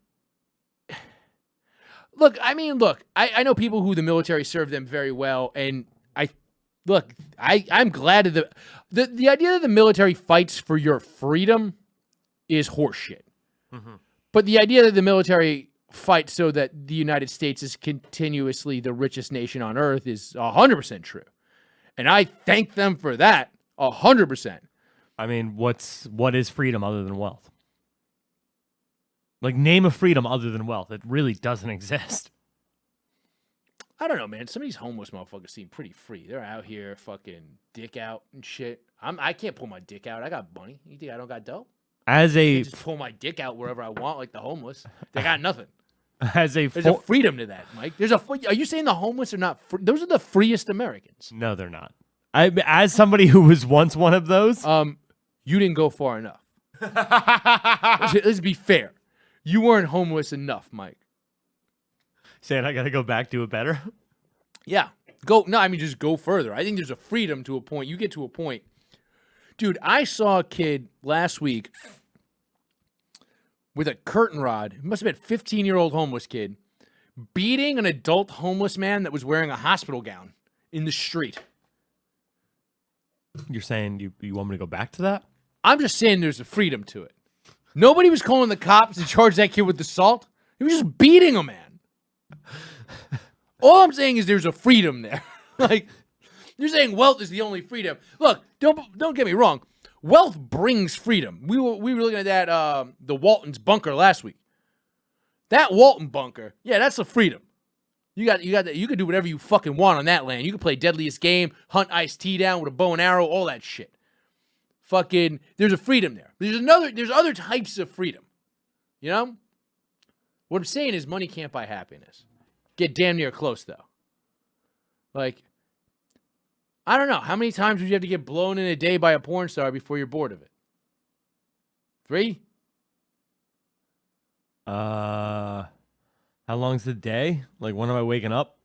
look, I know people who the military served them very well, and I'm glad that the idea that the military fights for your freedom is horseshit. Mm-hmm. But the idea that the military fights so that the United States is continuously the richest nation on earth is 100% true. And I thank them for that 100%. I mean, what is freedom other than wealth? Like, name a freedom other than wealth. It really doesn't exist. I don't know, man. Some of these homeless motherfuckers seem pretty free. They're out here fucking dick out and shit. I can't pull my dick out. I got money. You think I don't got dough? I just pull my dick out wherever I want, like the homeless. They got nothing. There's a freedom to that, Mike. Are you saying the homeless are not free? Those are the freest Americans. No, they're not. As somebody who was once one of those, you didn't go far enough. Let's be fair. You weren't homeless enough, Mike. Saying I got to go back to it better? Yeah. Just go further. I think there's a freedom to a point. You get to a point. Dude, I saw a kid last week with a curtain rod. It must have been a 15-year-old homeless kid beating an adult homeless man that was wearing a hospital gown in the street. You're saying you want me to go back to that? I'm just saying there's a freedom to it. Nobody was calling the cops to charge that kid with assault. He was just beating a man. All I'm saying is there's a freedom there. Like, you're saying wealth is the only freedom. Look, don't get me wrong. Wealth brings freedom. We were looking at that the Walton's bunker last week. That Walton bunker, yeah, that's a freedom. You got that. You can do whatever you fucking want on that land. You can play Deadliest Game, hunt Ice-T down with a bow and arrow, all that shit. Fucking, there's a freedom there. There's other types of freedom. You know? What I'm saying is money can't buy happiness. Get damn near close, though. Like, I don't know. How many times would you have to get blown in a day by a porn star before you're bored of it? 3? How long's the day? Like, when am I waking up?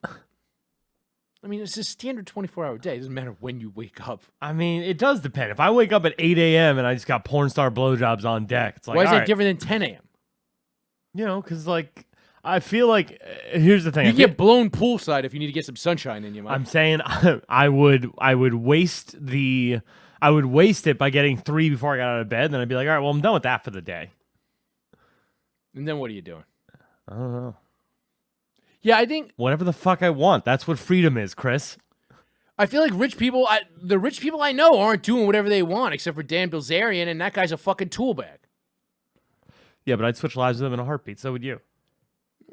I mean, it's a standard 24-hour day. It doesn't matter when you wake up. I mean, it does depend. If I wake up at 8 a.m. and I just got porn star blowjobs on deck, it's like, why is all that right. different than 10 a.m.? You know, because, like, I feel like, here's the thing. You get blown poolside if you need to get some sunshine in you, Mike. I'm saying I would waste it by getting 3 before I got out of bed. Then I'd be like, all right, well, I'm done with that for the day. And then what are you doing? I don't know. Yeah, I think Whatever the fuck I want. That's what freedom is, Chris. I feel like the rich people I know aren't doing whatever they want, except for Dan Bilzerian, and that guy's a fucking tool bag. Yeah, but I'd switch lives with them in a heartbeat. So would you.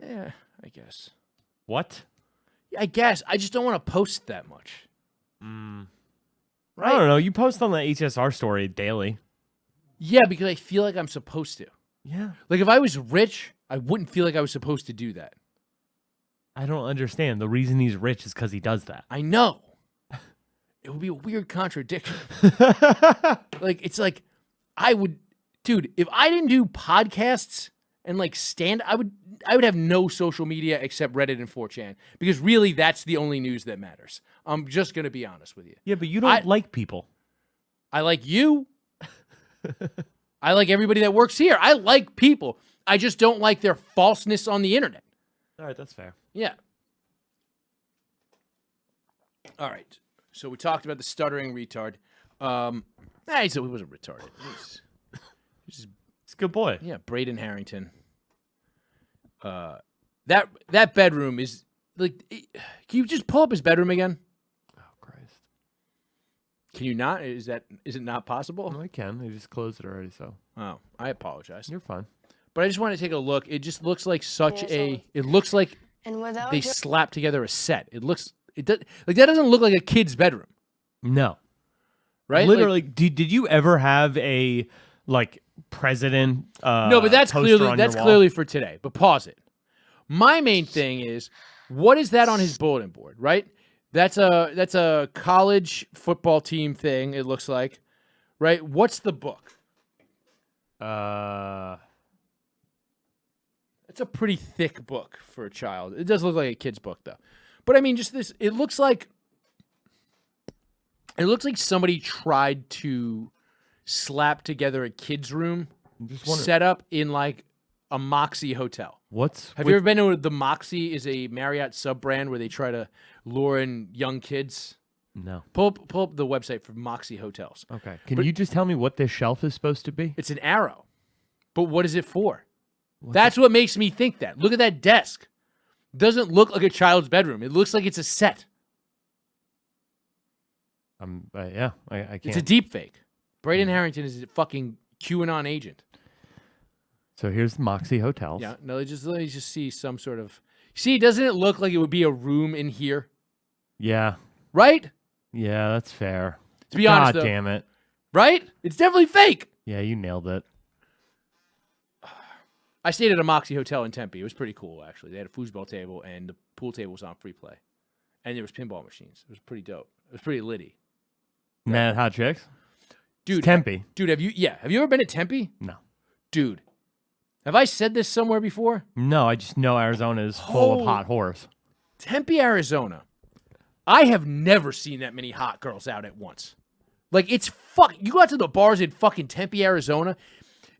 Yeah, I guess. What? Yeah, I guess. I just don't want to post that much. I Right? don't know. You post on the HSR story daily. Yeah, because I feel like I'm supposed to. Yeah. Like, if I was rich, I wouldn't feel like I was supposed to do that. I don't understand. The reason he's rich is because he does that. I know. It would be a weird contradiction. Like, it's like, dude, if I didn't do podcasts and like I would have no social media except Reddit and 4chan, because really that's the only news that matters. I'm just going to be honest with you. Yeah, but you don't like people. I like you. I like everybody that works here. I like people. I just don't like their falseness on the internet. All right, that's fair. Yeah. All right. So we talked about the stuttering retard. He wasn't retarded. He's It's a good boy. yeah, Braden Harrington. That bedroom is like. Can you just pull up his bedroom again? Oh, Christ. Can you not? Is it not possible? No, I can. I just closed it already, so. Oh, I apologize. You're fine. But I just want to take a look. It just looks like such Yeah, a. so- It looks like And without they Joe, slapped together a set. It does like that doesn't look like a kid's bedroom, No. right? Literally, did you ever have a, like, president No, but that's poster clearly on your wall? clearly for today. But pause it. My main thing is, what is that on his bulletin board? Right? That's a college football team thing. It looks like, right? What's the book? It's a pretty thick book for a child. It does look like a kid's book though. But I mean, just this. It looks like somebody tried to slap together a kid's room set up in like a Moxie hotel. Have you ever been to the Moxie? Is a Marriott sub brand where they try to lure in young kids. No. Pull up the website for Moxie hotels. Okay. Can you just tell me what this shelf is supposed to be? It's an arrow, but what is it for? That's what makes me think that. Look at that desk. Doesn't look like a child's bedroom. It looks like it's a set. Yeah, I can't. It's a deep fake. Braden Harrington is a fucking QAnon agent. So here's the Moxie Hotels. Yeah, no, let me just see some sort of. See, doesn't it look like it would be a room in here? Yeah. Right? Yeah, that's fair. To be honest, God though, damn it. right? It's definitely fake. Yeah, you nailed it. I stayed at a Moxie hotel in Tempe. It was pretty cool, actually. They had a foosball table, and the pool table was on free play. And there was pinball machines. It was pretty dope. It was pretty litty. Mad Hot Chicks? Dude, Tempe. Dude, have you ever been to Tempe? No. Dude, have I said this somewhere before? No, I just know Arizona is full of hot whores. Tempe, Arizona. I have never seen that many hot girls out at once. Like, it's you go out to the bars in fucking Tempe, Arizona.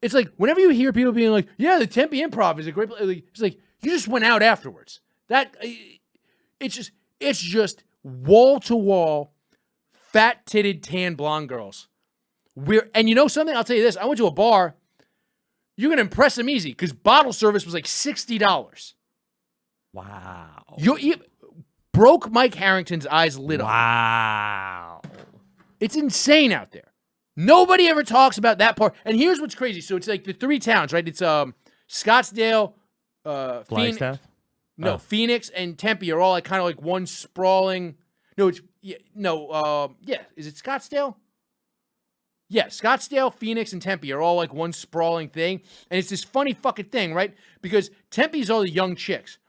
It's like, whenever you hear people being like, yeah, the Tempe Improv is a great place. It's like, you just went out afterwards. It's just wall to wall, fat-titted, tan blonde girls. And you know something? I'll tell you this. I went to a bar. You can impress them easy because bottle service was like $60. Wow. Broke Mike Harrington's eyes lit up. Wow. It's insane out there. Nobody ever talks about that part. And here's what's crazy. So it's like the 3 towns, right? It's Scottsdale, Flagstaff? Phoenix and Tempe are all like kind of like one sprawling. No, it's Is it Scottsdale? Yeah, Scottsdale, Phoenix, and Tempe are all like one sprawling thing. And it's this funny fucking thing, right? Because Tempe's all the young chicks.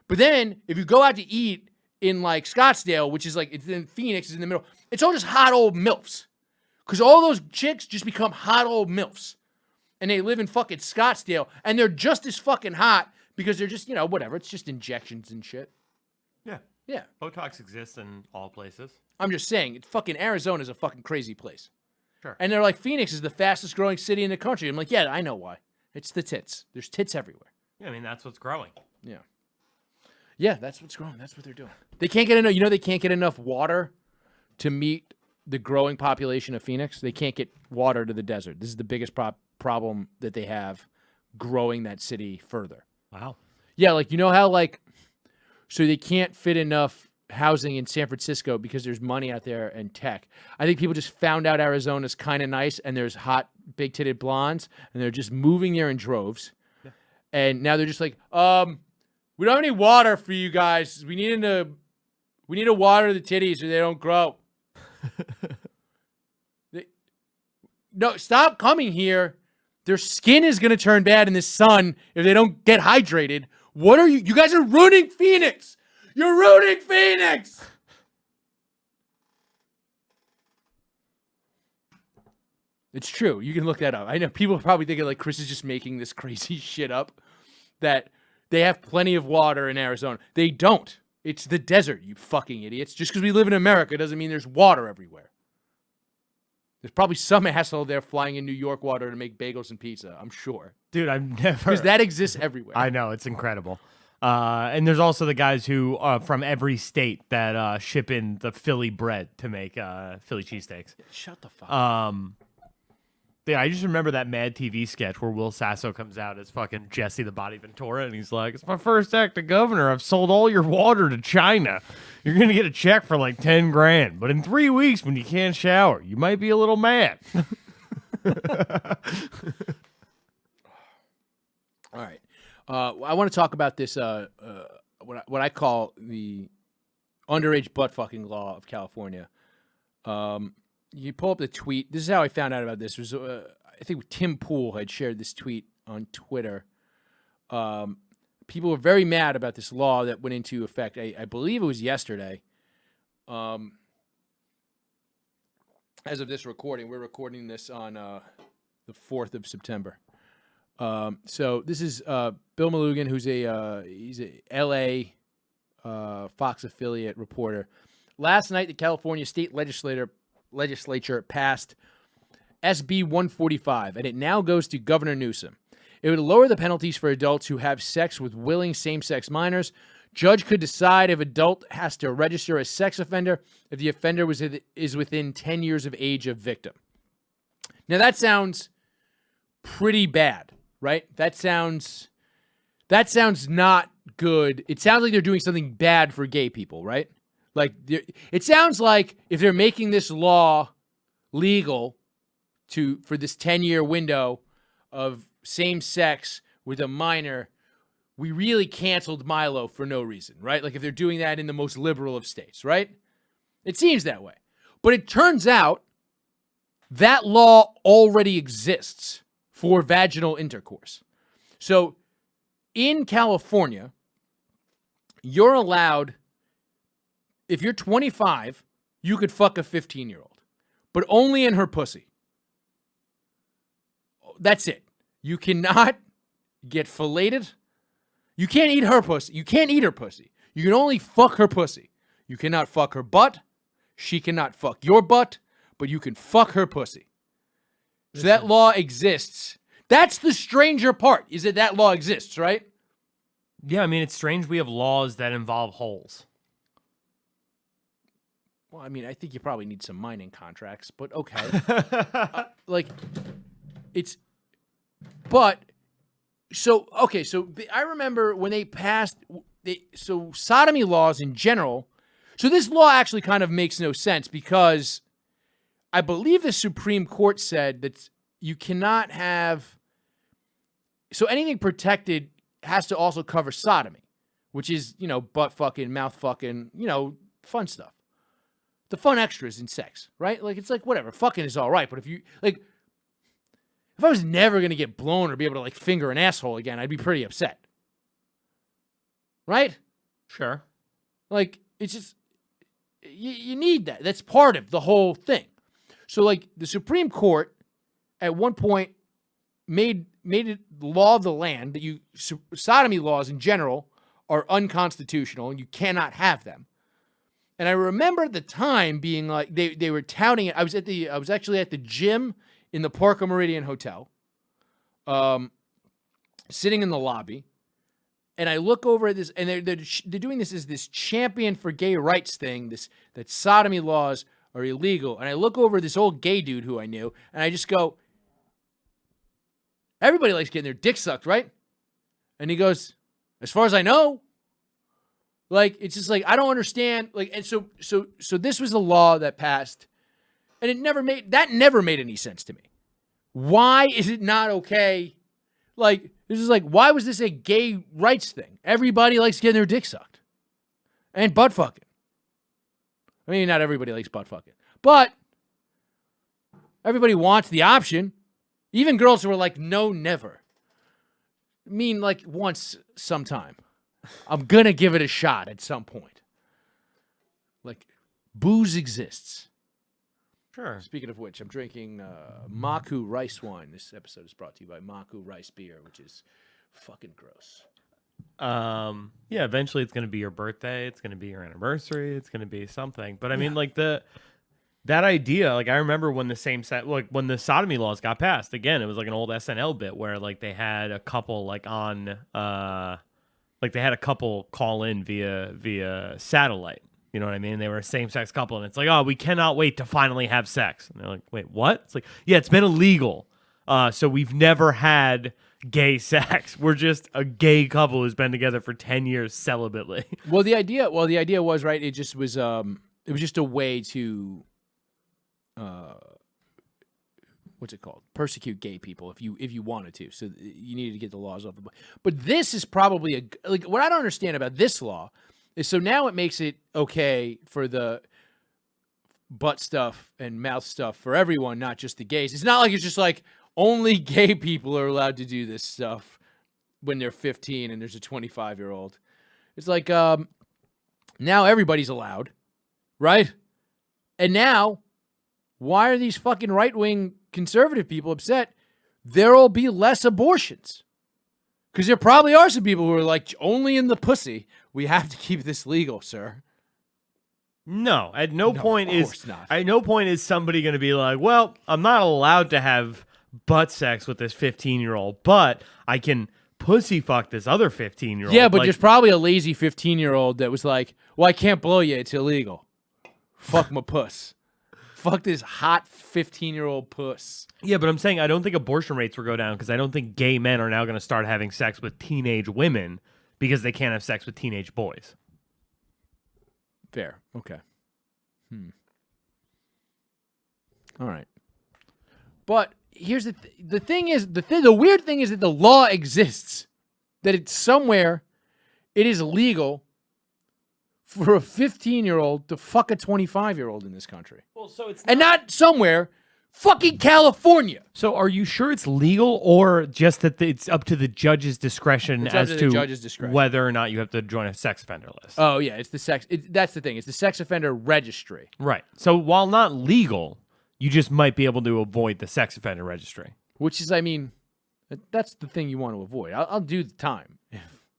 But then if you go out to eat in like Scottsdale, which is like, it's in Phoenix, is in the middle, it's all just hot old MILFs. Because all those chicks just become hot old MILFs. And they live in fucking Scottsdale. And they're just as fucking hot because they're just, whatever. It's just injections and shit. Yeah. Yeah. Botox exists in all places. I'm just saying, fucking Arizona's a fucking crazy place. Sure. And they're like, Phoenix is the fastest growing city in the country. I'm like, yeah, I know why. It's the tits. There's tits everywhere. Yeah, I mean, that's what's growing. Yeah. Yeah, that's what's growing. That's what they're doing. They can't get enough, they can't get enough water to meet the growing population of Phoenix. They can't get water to the desert. This is the biggest problem that they have growing that city further. Wow. Yeah, like, how so they can't fit enough housing in San Francisco because there's money out there and tech. I think people just found out Arizona's kind of nice and there's hot, big-titted blondes and they're just moving there in droves. Yeah. And now they're just like, we don't have any water for you guys. We need to water the titties so they don't grow. No, stop coming here. Their skin is going to turn bad in the sun if they don't get hydrated. What are you? You guys are ruining Phoenix. You're ruining Phoenix. It's true. You can look that up. I know people are probably thinking like Chris is just making this crazy shit up, that they have plenty of water in Arizona. They don't. It's the desert, you fucking idiots. Just because we live in America doesn't mean there's water everywhere. There's probably some asshole there flying in New York water to make bagels and pizza, I'm sure. Dude, I've never... Because that exists everywhere. I know, it's incredible. And there's also the guys who, from every state, that ship in the Philly bread to make Philly cheesesteaks. Shut the fuck up. Yeah, I just remember that Mad TV sketch where Will Sasso comes out as fucking Jesse the Body Ventura, and he's like, "It's my first act of governor. I've sold all your water to China. You're going to get a check for like 10 grand. But in 3 weeks, when you can't shower, you might be a little mad." All right. I want to talk about this, what I call the underage butt-fucking law of California. You pull up the tweet. This is how I found out about this. It was I think Tim Pool had shared this tweet on Twitter. People were very mad about this law that went into effect. I believe it was yesterday. As of this recording, we're recording this on the 4th of September. So this is Bill Malugan, who's he's a L.A. Fox affiliate reporter. Last night, the California state legislature passed SB 145, and it now goes to Governor Newsom. It would lower the penalties for adults who have sex with willing same-sex minors. Judge could decide if adult has to register as sex offender if the offender is within 10 years of age of victim. Now, that sounds pretty bad, right? That sounds not good. It sounds like they're doing something bad for gay people, right? Like, it sounds like if they're making this law legal for this 10-year window of same sex with a minor, we really canceled Milo for no reason, right? Like if they're doing that in the most liberal of states, right? It seems that way. But it turns out that law already exists for vaginal intercourse. So in California, you're allowed... If you're 25, you could fuck a 15-year-old, but only in her pussy. That's it. You cannot get filleted. You can't eat her pussy. You can't eat her pussy. You can only fuck her pussy. You cannot fuck her butt. She cannot fuck your butt, but you can fuck her pussy. So that law exists. That's the stranger part, is that law exists, right? Yeah, I mean, it's strange we have laws that involve holes. Well, I mean, I think you probably need some mining contracts, but okay. Like, it's, but, so, okay, so I remember when they passed, so sodomy laws in general, so this law actually kind of makes no sense because I believe the Supreme Court said that you cannot have, so anything protected has to also cover sodomy, which is, you know, butt fucking, mouth fucking, you know, fun stuff. The fun extras in sex, right? Like, it's like, whatever, fucking is all right, but if you, like, if I was never going to get blown or be able to, like, finger an asshole again, I'd be pretty upset. Right? Sure. Like, it's just, you need that. That's part of the whole thing. So, like, the Supreme Court at one point made it law of the land that sodomy laws in general are unconstitutional and you cannot have them. And I remember at the time being like, they were touting it. I was actually at the gym in the Parker Meridian Hotel, sitting in the lobby, and I look over at this, and they're doing this as this champion for gay rights thing, that sodomy laws are illegal. And I look over this old gay dude who I knew, and I just go, everybody likes getting their dick sucked, right? And he goes, as far as I know. Like, it's just like, I don't understand. Like, and so this was a law that passed, and it never made any sense to me. Why is it not okay? Like, this is like, why was this a gay rights thing? Everybody likes getting their dick sucked. And butt fucking. I mean, not everybody likes butt fucking. But everybody wants the option. Even girls who are like, no, never. I mean, like, once sometime. I'm going to give it a shot at some point. Like, booze exists. Sure. Speaking of which, I'm drinking Maku rice wine. This episode is brought to you by Maku rice beer, which is fucking gross. Yeah, eventually it's going to be your birthday. It's going to be your anniversary. It's going to be something. But I mean, like, that idea, like, I remember when when the sodomy laws got passed, again, it was like an old SNL bit where, like, they had a couple, like, on, like, they had a couple call in via satellite. You know what I mean? They were a same-sex couple, and it's like, oh, we cannot wait to finally have sex. And they're like, wait, what? It's like, yeah, it's been illegal. So we've never had gay sex. We're just a gay couple who's been together for 10 years celibately. Well, the idea was, right, it just was, it was just a way to, what's it called? Persecute gay people if you wanted to. So you needed to get the laws off the book. But this is probably like, what I don't understand about this law is, so now it makes it okay for the butt stuff and mouth stuff for everyone, not just the gays. It's not like it's just like only gay people are allowed to do this stuff when they're 15 and there's a 25-year-old. It's like now everybody's allowed, right? And now, why are these fucking right-wing conservative people upset? There'll be less abortions. Because there probably are some people who are like, only in the pussy. We have to keep this legal, sir. No, at no point is somebody going to be like, well, I'm not allowed to have butt sex with this 15-year-old, but I can pussy fuck this other 15-year-old. Yeah, but like, there's probably a lazy 15-year-old that was like, well, I can't blow you. It's illegal. Fuck my puss. Fuck this hot 15-year-old puss. Yeah, but I'm saying I don't think abortion rates will go down because I don't think gay men are now going to start having sex with teenage women because they can't have sex with teenage boys. Fair. Okay. All right. But here's the thing is, the weird thing is that the law exists. That it's somewhere, it is legal for a 15-year-old to fuck a 25-year-old in this country. Well, so it's and not somewhere, fucking California. So are you sure it's legal, or just that it's up to the judge's discretion as to whether or not you have to join a sex offender list? Oh yeah, it's the sex. That's the thing. It's the sex offender registry. Right. So while not legal, you just might be able to avoid the sex offender registry. Which is, I mean, that's the thing you want to avoid. I'll do the time.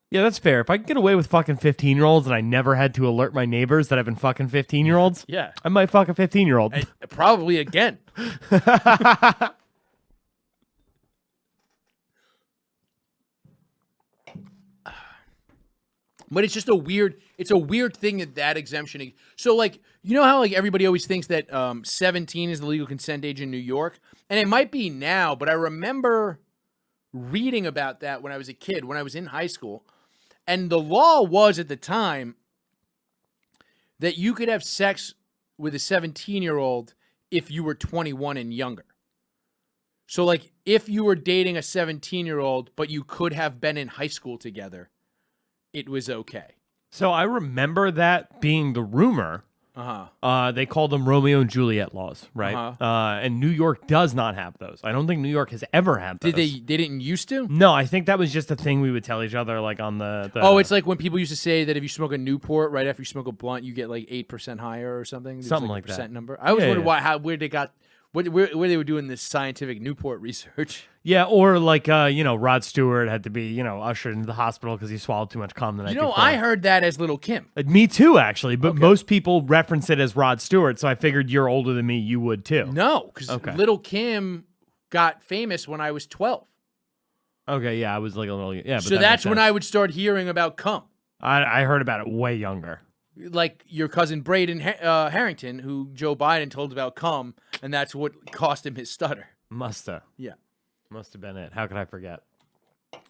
Yeah, that's fair. If I can get away with fucking 15-year-olds and I never had to alert my neighbors that I've been fucking 15-year-olds, yeah, I might fuck a 15-year-old. Probably again. But it's just a weird thing that exemption. So like, you know how like everybody always thinks that 17 is the legal consent age in New York, and it might be now, but I remember reading about that when I was a kid, when I was in high school, and the law was at the time that you could have sex with a 17-year-old if you were 21 and younger. So like if you were dating a 17-year-old, but you could have been in high school together, it was okay. So I remember that being the rumor. They called them Romeo and Juliet laws, right? And New York does not have those. I don't think New York has ever had those. They didn't used to? No, I think that was just a thing we would tell each other, like on the Oh, it's like when people used to say that if you smoke a Newport right after you smoke a blunt, you get like 8% higher or something. There's Something like like a percent that. number. I always wondered where they got where they were doing this scientific Newport research. Yeah, or like Rod Stewart had to be ushered into the hospital because he swallowed too much cum the night before. I heard that as Little Kim. Me too, actually, but most people reference it as Rod Stewart, so I figured you're older than me, you would too. No, because Little Kim got famous when I was 12. Okay, yeah, I was like a little but so that's when I would start hearing about cum. I heard about it way younger. Like your cousin Braden Harrington, who Joe Biden told about cum, and that's what cost him his stutter. Musta. Yeah. Must have been it. How could I forget? But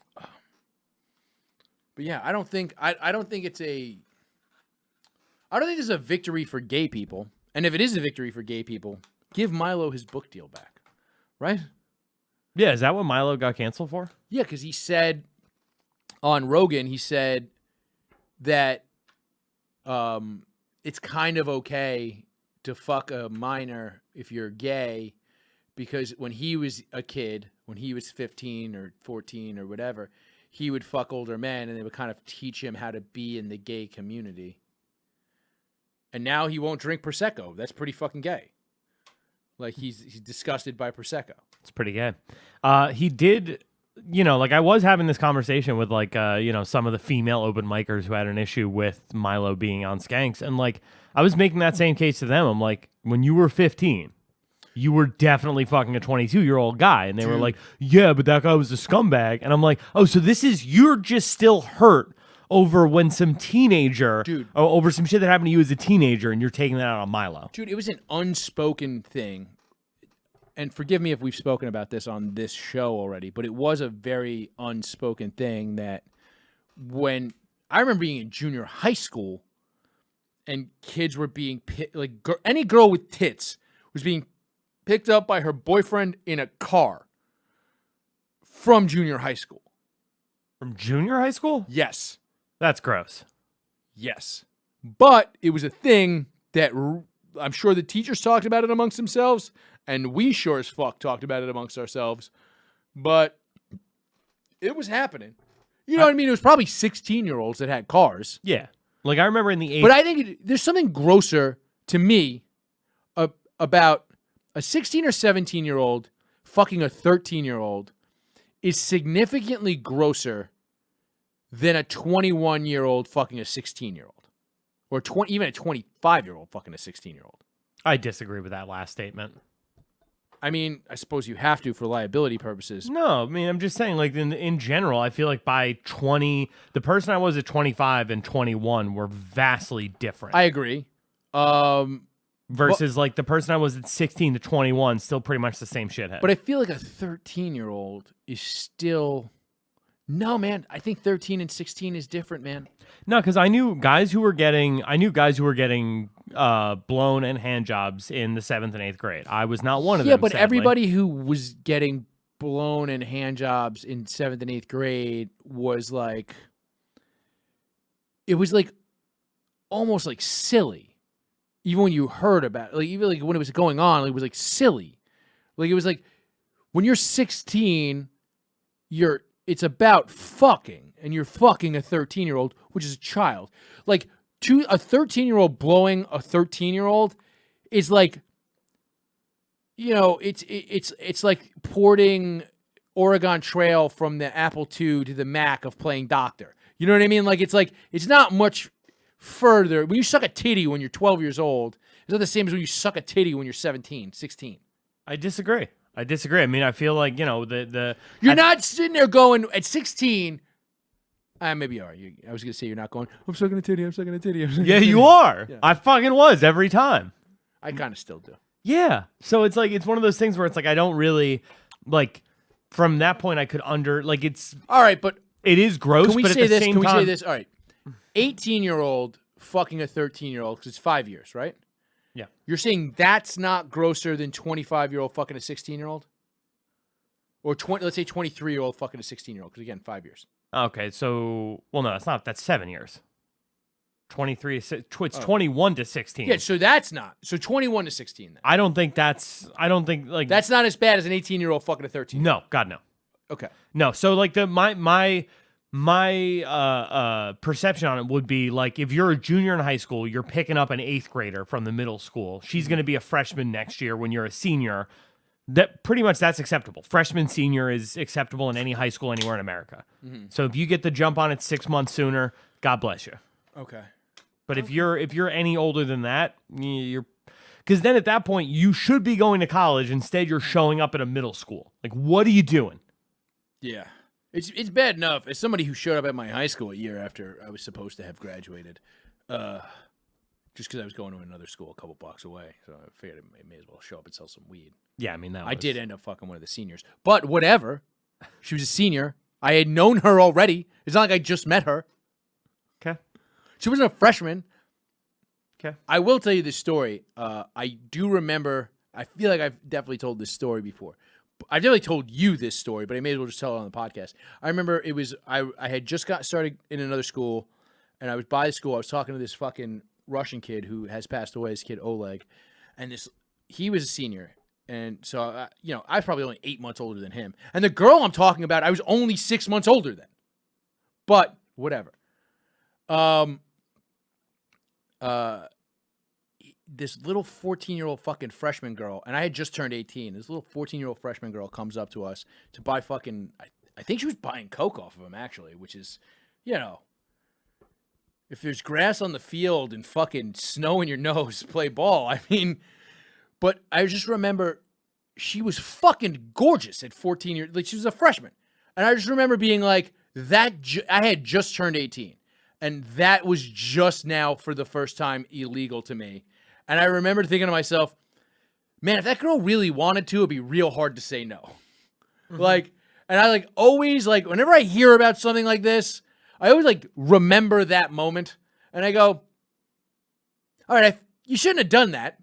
yeah, I don't think it's a victory for gay people. And if it is a victory for gay people, give Milo his book deal back. Right? Yeah, is that what Milo got canceled for? Yeah, because he said on Rogan, he said that it's kind of okay to fuck a minor if you're gay, because when he was a kid, when he was 15 or 14 or whatever, he would fuck older men and they would kind of teach him how to be in the gay community. And now he won't drink Prosecco. That's pretty fucking gay. Like he's disgusted by Prosecco. It's pretty gay. He did, like I was having this conversation with like, some of the female open micers who had an issue with Milo being on Skanks. And like, I was making that same case to them. I'm like, when you were 15, you were definitely fucking a 22-year-old guy. And they were like, yeah, but that guy was a scumbag. And I'm like, oh, so you're just still hurt over when some teenager, over some shit that happened to you as a teenager, and you're taking that out on Milo. Dude, it was an unspoken thing. And forgive me if we've spoken about this on this show already, but it was a very unspoken thing that when I remember being in junior high school and kids were being any girl with tits was being picked up by her boyfriend in a car from junior high school. From junior high school? Yes. That's gross. Yes. But it was a thing that I'm sure the teachers talked about it amongst themselves, and we sure as fuck talked about it amongst ourselves. But it was happening. You know what I mean? It was probably 16-year-olds that had cars. Yeah. Like I remember in the 80s. But I think there's something grosser to me about a 16 or 17-year-old fucking a 13-year-old is significantly grosser than a 21-year-old fucking a 16-year-old. Or even a 25-year-old fucking a 16-year-old. I disagree with that last statement. I mean, I suppose you have to for liability purposes. No, I mean, I'm just saying, like, in general, I feel like by 20, the person I was at 25 and 21 were vastly different. I agree. Versus, like, the person I was at 16 to 21, still pretty much the same shithead. But I feel like a 13-year-old is still... No, man. I think 13 and 16 is different, man. No, because I knew guys who were getting blown and hand jobs in the 7th and 8th grade. I was not one of them. Yeah, but sadly. everybody who was getting blown and hand jobs in 7th and 8th grade was like, it was like almost like silly. Even when you heard about it, like even like when it was going on, it was like silly. Like it was like when you're 16, it's about fucking, and you're fucking a 13-year-old, which is a child. Like, a 13-year-old blowing a 13-year-old is like, it's like porting Oregon Trail from the Apple II to the Mac of playing doctor. You know what I mean? Like, it's not much further. When you suck a titty when you're 12 years old, it's not the same as when you suck a titty when you're 17, 16. I disagree. I mean, I feel like, You're not sitting there going, at 16, Maybe you are. I was gonna say you're not going. I'm sucking a titty. I'm sucking a titty. Yeah, you are. Yeah. I fucking was every time. I kind of still do. Yeah. So it's like it's one of those things where it's like I don't really like. From that point, I could it's all right, but it is gross. Can we but say at the this? same Can we time, say this? All right, 18-year-old fucking a 13-year-old because it's 5 years, right? Yeah. You're saying that's not grosser than 25-year-old fucking a 16-year-old, or let's say 23-year-old fucking a 16-year-old because again, 5 years. Okay, so no, that's not. That's 7 years. 23 to it's 21 to 16. Yeah, so that's not. So 21 to 16 then. I don't think that's that's not as bad as an 18-year-old fucking a 13. No, God no. Okay. No, so like my perception on it would be like if you're a junior in high school, you're picking up an 8th grader from the middle school. She's going to be a freshman next year when you're a senior. That pretty much that's acceptable. Freshman, senior is acceptable in any high school anywhere in America. Mm-hmm. So if you get the jump on it 6 months sooner, God bless you. Okay. But if you're any older than that, you're because then at that point you should be going to college. Instead, you're showing up at a middle school. Like, what are you doing? Yeah, it's bad enough as somebody who showed up at my high school a year after I was supposed to have graduated, just because I was going to another school a couple blocks away. So I figured I may as well show up and sell some weed. Yeah, I mean I did end up fucking one of the seniors, but whatever. She was a senior. I had known her already. It's not like I just met her. Okay. She wasn't a freshman. Okay. I will tell you this story. I do remember. I feel like I've definitely told this story before. I've definitely told you this story, but I may as well just tell it on the podcast. I remember it was I had just got started in another school, and I was by the school. I was talking to this fucking Russian kid who has passed away. His kid Oleg, and he was a senior, and so I was probably only 8 months older than him. And the girl I'm talking about, I was only 6 months older than. But whatever. This little 14-year-old fucking freshman girl, and I had just turned 18. This little 14-year-old freshman girl comes up to us to buy fucking, I think she was buying coke off of him, actually, which is, if there's grass on the field and fucking snow in your nose, play ball. I mean, but I just remember she was fucking gorgeous at 14 years. Like, she was a freshman. And I just remember being like, I had just turned 18. And that was just now, for the first time, illegal to me. And I remember thinking to myself, man, if that girl really wanted to, it'd be real hard to say no. Mm-hmm. And I always, whenever I hear about something like this, I always remember that moment. And I go, all right, you shouldn't have done that.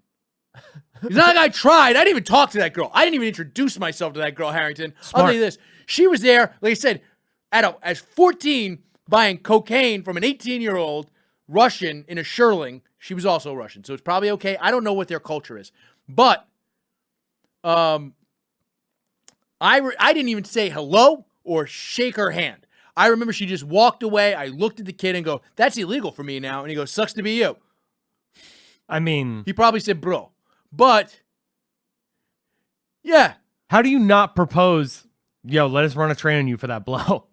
It's not like I tried. I didn't even talk to that girl. I didn't even introduce myself to that girl, Harrington. Smart. I'll tell you this. She was there, like I said, as 14, buying cocaine from an 18-year-old Russian in a Sherling. She was also Russian, so it's probably okay. I don't know what their culture is. But I didn't even say hello or shake her hand. I remember she just walked away. I looked at the kid and go, that's illegal for me now. And he goes, sucks to be you. I mean, he probably said bro. But, yeah. How do you not propose, let us run a train on you for that blow?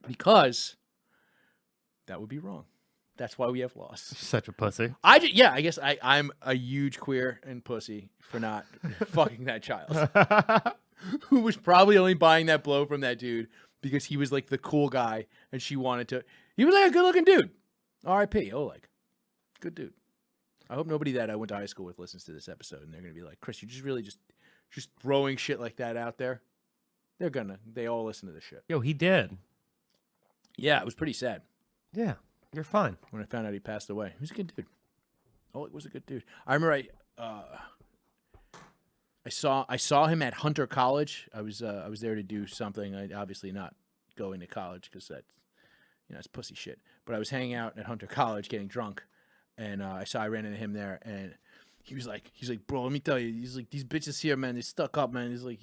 Because that would be wrong. That's why we have laws. Such a pussy. I guess I'm a huge queer and pussy for not fucking that child. Who was probably only buying that blow from that dude because he was the cool guy and she wanted to. He was a good looking dude. R.I.P. Oleg. Good dude. I hope nobody that I went to high school with listens to this episode and they're going to be like, Chris, you're just really just throwing shit like that out there. They all listen to this shit. He did. Yeah, it was pretty sad. Yeah, you're fine. When I found out he passed away, he was a good dude. Oleg was a good dude. I remember I saw him at Hunter College. I was there to do something. I obviously not going to college because that's it's pussy shit. But I was hanging out at Hunter College getting drunk, and I ran into him there, and he's like, bro, let me tell you, he's like, these bitches here, man, they stuck up, man. He's like,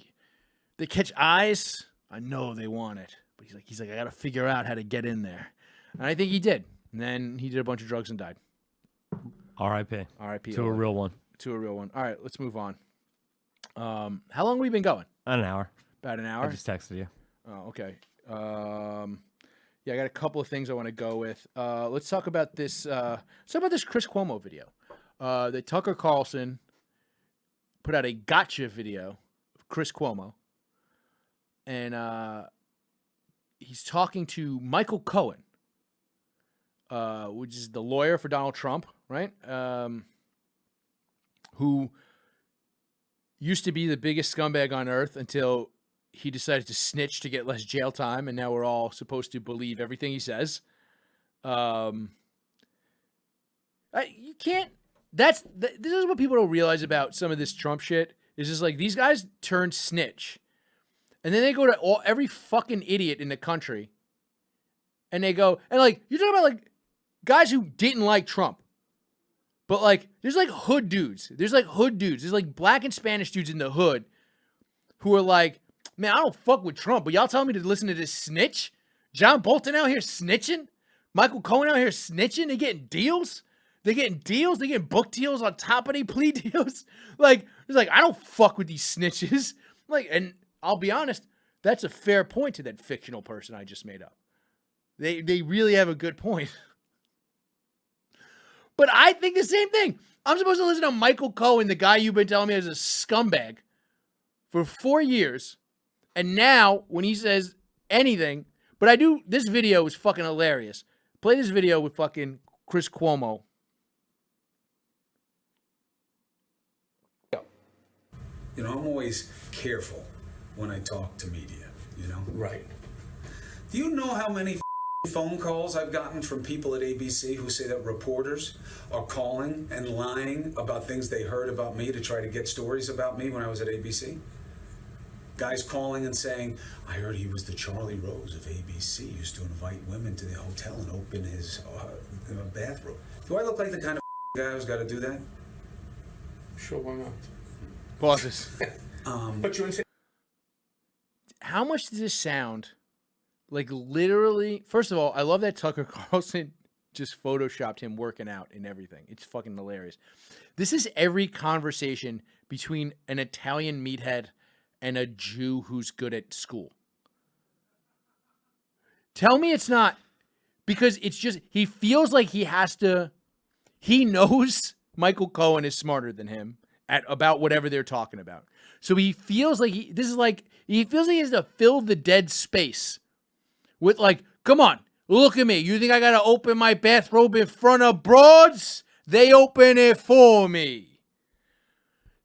they catch eyes. I know they want it, but he's like, I gotta figure out how to get in there, and I think he did. And then he did a bunch of drugs and died. R.I.P. R.I.P. To a real one. To a real one. All right, let's move on. How long have we been going? About an hour. About an hour? I just texted you. Oh, okay. Yeah, I got a couple of things I want to go with. Let's talk about this. Let's talk about this Chris Cuomo video. That Tucker Carlson put out a gotcha video of Chris Cuomo, and he's talking to Michael Cohen, which is the lawyer for Donald Trump, right? Who used to be the biggest scumbag on earth until he decided to snitch to get less jail time, and now we're all supposed to believe everything he says. You can't. This is what people don't realize about some of this Trump shit. Is just like these guys turn snitch, and then they go to every fucking idiot in the country, and they go and like you're talking about like guys who didn't like Trump, but like there's like hood dudes. There's like black and Spanish dudes in the hood who are like, man, I don't fuck with Trump, but y'all telling me to listen to this snitch? John Bolton out here snitching? Michael Cohen out here snitching? They getting deals? They getting book deals on top of their plea deals? Like, it's like, I don't fuck with these snitches. Like, and I'll be honest, that's a fair point to that fictional person I just made up. They really have a good point. But I think the same thing. I'm supposed to listen to Michael Cohen, the guy you've been telling me is a scumbag, for 4 years. And now, when he says anything, but this video is fucking hilarious. Play this video with fucking Chris Cuomo. You know, I'm always careful when I talk to media, you know? Right. Do you know how many phone calls I've gotten from people at ABC who say that reporters are calling and lying about things they heard about me to try to get stories about me when I was at ABC? Guys calling and saying, I heard he was the Charlie Rose of ABC. He used to invite women to the hotel and open his bathroom. Do I look like the kind of guy who's got to do that? Sure, why not? Pauses. But you're insane. How much does this sound like literally? First of all, I love that Tucker Carlson just photoshopped him working out and everything. It's fucking hilarious. This is every conversation between an Italian meathead and a Jew who's good at school. Tell me it's not, because it's just, he feels like he knows Michael Cohen is smarter than him about whatever they're talking about. So he feels like he feels like he has to fill the dead space with like, come on, look at me. You think I got to open my bathrobe in front of broads? They open it for me.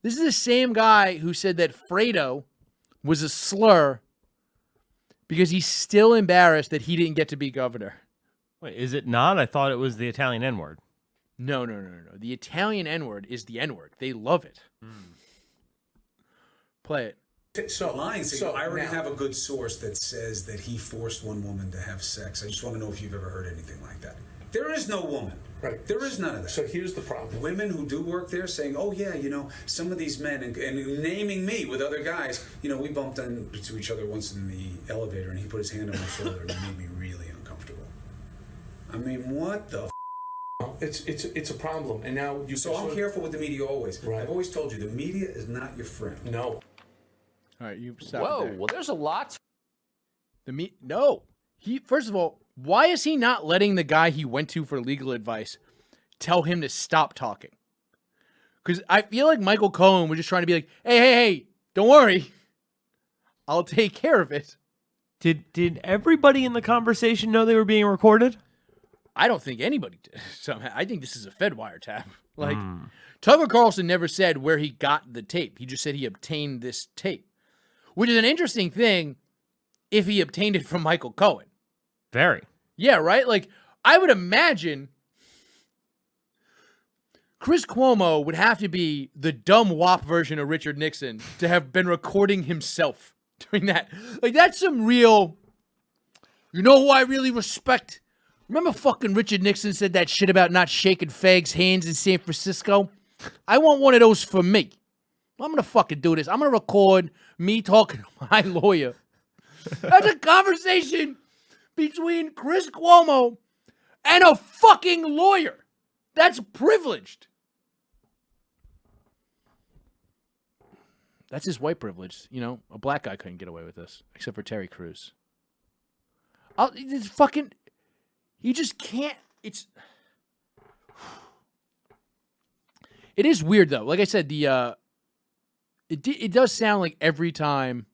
This is the same guy who said that Fredo was a slur because he's still embarrassed that he didn't get to be governor. Wait, is it not? I thought it was the Italian N-word. No. The Italian N-word is the N-word. They love it. Play it. So lying. so I already now- have a good source that says that he forced one woman to have sex. I just want to know if you've ever heard anything like that. There is no woman. Right. There is none of that. So here's the problem. Women who do work there saying, oh, yeah, you know, some of these men, and naming me with other guys, you know, we bumped into each other once in the elevator, and he put his hand on my shoulder, and it made me really uncomfortable. I mean, what the It's a problem, and now you. So I'm careful with the media always. Right. I've always told you, the media is not your friend. No. All right, you stop Whoa, it there. well, there's a lot. No. First of all, why is he not letting the guy he went to for legal advice tell him to stop talking? Because I feel like Michael Cohen was just trying to be like, hey, don't worry. I'll take care of it. Did everybody in the conversation know they were being recorded? I don't think anybody did. Somehow, I think this is a Fed wiretap. Like, Tucker Carlson never said where he got the tape. He just said he obtained this tape, which is an interesting thing if he obtained it from Michael Cohen. Very. Yeah, right? Like, I would imagine Chris Cuomo would have to be the dumb wop version of Richard Nixon to have been recording himself doing that. Like, that's some real, you know who I really respect? Remember fucking Richard Nixon said that shit about not shaking fags' hands in San Francisco? I want one of those for me. I'm going to fucking do this. I'm going to record me talking to my lawyer. That's a conversation between Chris Cuomo and a fucking lawyer. That's privileged. That's his white privilege. You know, a black guy couldn't get away with this, except for Terry Crews. It's fucking... You just can't... It is weird, though. Like I said, it does sound like every time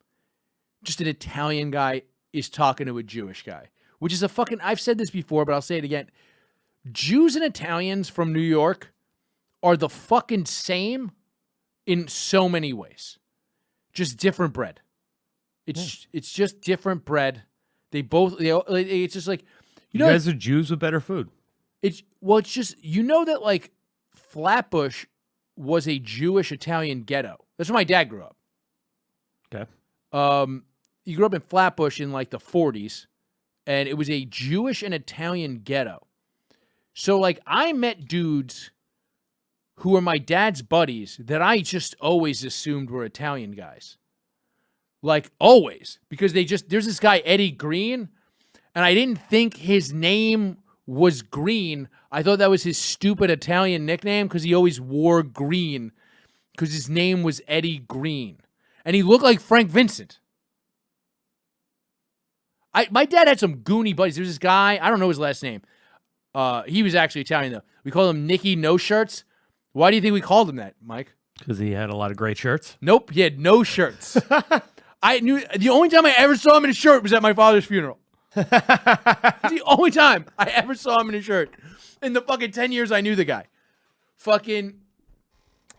just an Italian guy is talking to a Jewish guy, which is a fucking, I've said this before, but I'll say it again. Jews and Italians from New York are the fucking same in so many ways. Just different bread. It's just different bread. It's just like, You guys are Jews with better food. it's just, that like Flatbush was a Jewish Italian ghetto. That's where my dad grew up. Okay. He grew up in Flatbush in like the 40s, and it was a Jewish and Italian ghetto. So like I met dudes who were my dad's buddies that I just always assumed were Italian guys. Like always, because there's this guy Eddie Green, and I didn't think his name was Green. I thought that was his stupid Italian nickname because he always wore green because his name was Eddie Green. And he looked like Frank Vincent. My dad had some goony buddies. There was this guy, I don't know his last name. He was actually Italian, though. We called him Nicky No Shirts. Why do you think we called him that, Mike? Because he had a lot of great shirts. Nope, he had no shirts. I knew the only time I ever saw him in a shirt was at my father's funeral. The only time I ever saw him in a shirt. In the fucking 10 years I knew the guy. Fucking,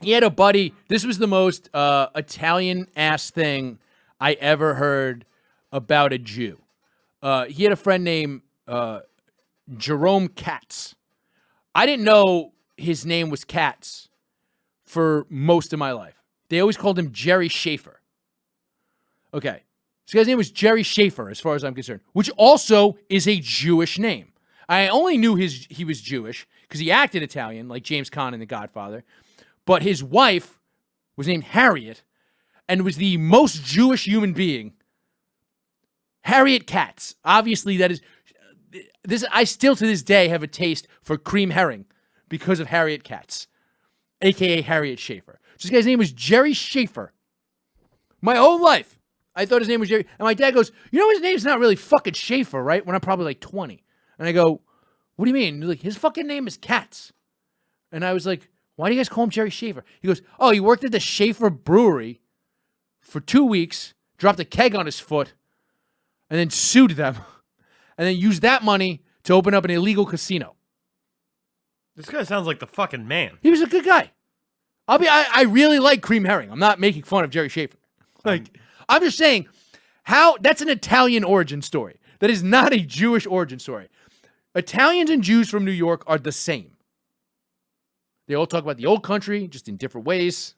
he had a buddy. This was the most Italian-ass thing I ever heard about a Jew. He had a friend named Jerome Katz. I didn't know his name was Katz for most of my life. They always called him Jerry Schaefer. Okay. This guy's name was Jerry Schaefer, as far as I'm concerned, which also is a Jewish name. I only knew he was Jewish because he acted Italian, like James Caan in The Godfather. But his wife was named Harriet and was the most Jewish human being. Harriet Katz. Obviously, that is... I still, to this day, have a taste for cream herring because of Harriet Katz, a.k.a. Harriet Schaefer. This guy's name was Jerry Schaefer. My whole life, I thought his name was Jerry. And my dad goes, his name's not really fucking Schaefer, right? When I'm probably like 20. And I go, what do you mean? Like, his fucking name is Katz. And I was like, why do you guys call him Jerry Schaefer? He goes, oh, he worked at the Schaefer Brewery for 2 weeks, dropped a keg on his foot, and then sued them. And then used that money to open up an illegal casino. This guy sounds like the fucking man. He was a good guy. I really like cream herring. I'm not making fun of Jerry Schaefer. I'm just saying that's an Italian origin story. That is not a Jewish origin story. Italians and Jews from New York are the same. They all talk about the old country, just in different ways.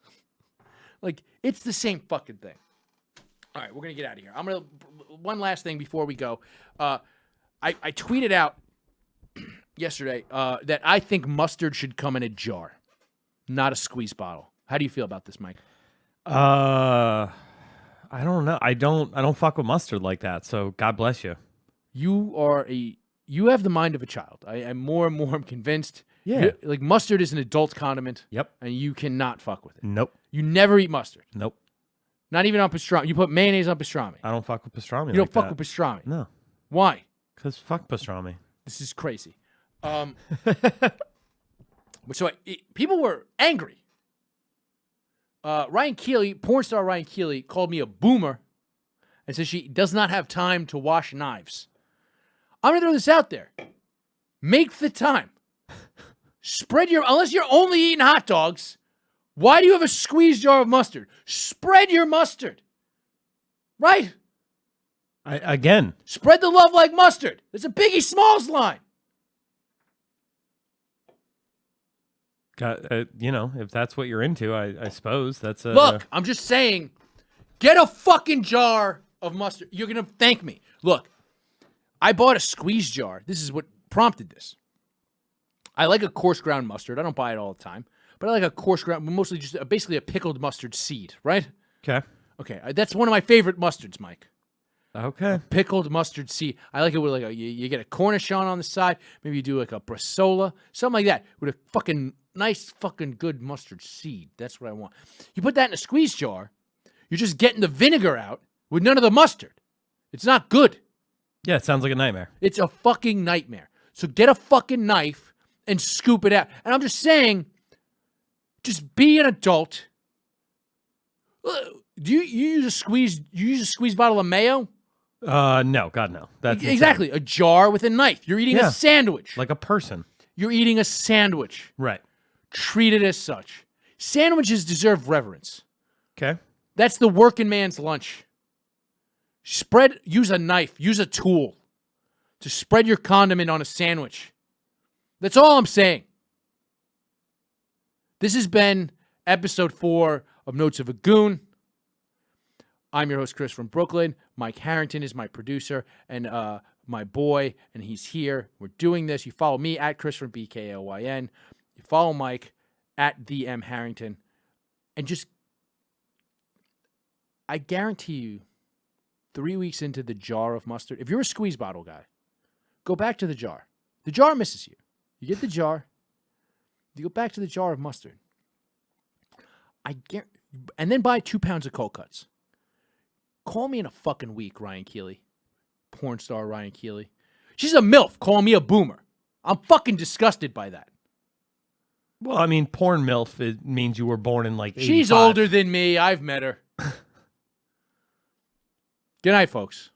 Like, it's the same fucking thing. All right, we're going to get out of here. One last thing before we go. I tweeted out yesterday that I think mustard should come in a jar, not a squeeze bottle. How do you feel about this, Mike? I don't know. I don't fuck with mustard like that. So God bless you. You have the mind of a child. I'm more and more convinced. Yeah. Like mustard is an adult condiment. Yep. And you cannot fuck with it. Nope. You never eat mustard. Nope. Not even on pastrami. You put mayonnaise on pastrami. I don't fuck with pastrami. You don't fuck with pastrami. No. Why? Because fuck pastrami. This is crazy. People were angry. Ryan Keeley, porn star Ryan Keeley, called me a boomer and says she does not have time to wash knives. I'm going to throw this out there. Make the time. Unless you're only eating hot dogs, why do you have a squeeze jar of mustard? Spread your mustard. Right? Again. Spread the love like mustard. It's a Biggie Smalls line. If that's what you're into, I suppose that's a... Look, I'm just saying, get a fucking jar of mustard. You're going to thank me. Look, I bought a squeeze jar. This is what prompted this. I like a coarse ground mustard. I don't buy it all the time, but I like a coarse ground, mostly just basically a pickled mustard seed, right? Okay. Okay, that's one of my favorite mustards, Mike. Okay. Pickled mustard seed. I like it with you get a Cornichon on the side. Maybe you do like a Brasola, something like that, with a fucking nice fucking good mustard seed. That's what I want. You put that in a squeeze jar, you're just getting the vinegar out with none of the mustard. It's not good. Yeah, it sounds like a nightmare. It's a fucking nightmare. So get a fucking knife and scoop it out. And I'm just saying, just be an adult. Do you use a squeeze bottle of mayo? No, God, no. That's Exactly. A jar with a knife. You're eating Yeah. a sandwich. like a person. You're eating a sandwich. Right. Treat it as such. Sandwiches deserve reverence. Okay. That's the working man's lunch. Use a knife, use a tool to spread your condiment on a sandwich. That's all I'm saying. This has been episode 4 of Notes of a Goon. I'm your host, Chris from Brooklyn. Mike Harrington is my producer and my boy, and he's here. We're doing this. You follow me at Chris from BKLYN. You follow Mike at the M Harrington. And just, I guarantee you, 3 weeks into the jar of mustard, if you're a squeeze bottle guy, go back to the jar. The jar misses you. You get the jar. You go back to the jar of mustard. And then buy 2 pounds of cold cuts. Call me in a fucking week, Ryan Keeley. Porn star Ryan Keeley. She's a MILF. Call me a boomer. I'm fucking disgusted by that. Well, I mean, porn MILF, it means you were born in like 85. She's older than me. I've met her. Good night, folks.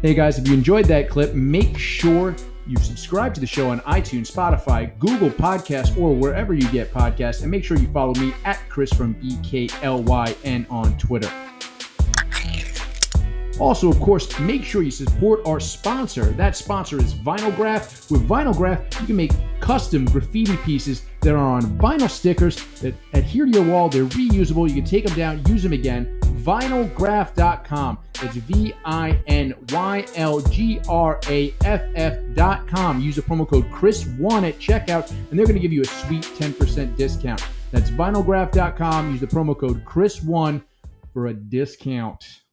Hey guys, if you enjoyed that clip, make sure you subscribe to the show on iTunes, Spotify, Google Podcasts, or wherever you get podcasts. And make sure you follow me at Chris from BKLYN on Twitter. Also, of course, make sure you support our sponsor. That sponsor is Vinylgraph. With Vinylgraph, you can make custom graffiti pieces that are on vinyl stickers that adhere to your wall. They're reusable. You can take them down, use them again. Vinylgraph.com. It's VINYLGRAFF.com. Use the promo code Chris1 at checkout, and they're going to give you a sweet 10% discount. That's vinylgraph.com. Use the promo code Chris1 for a discount.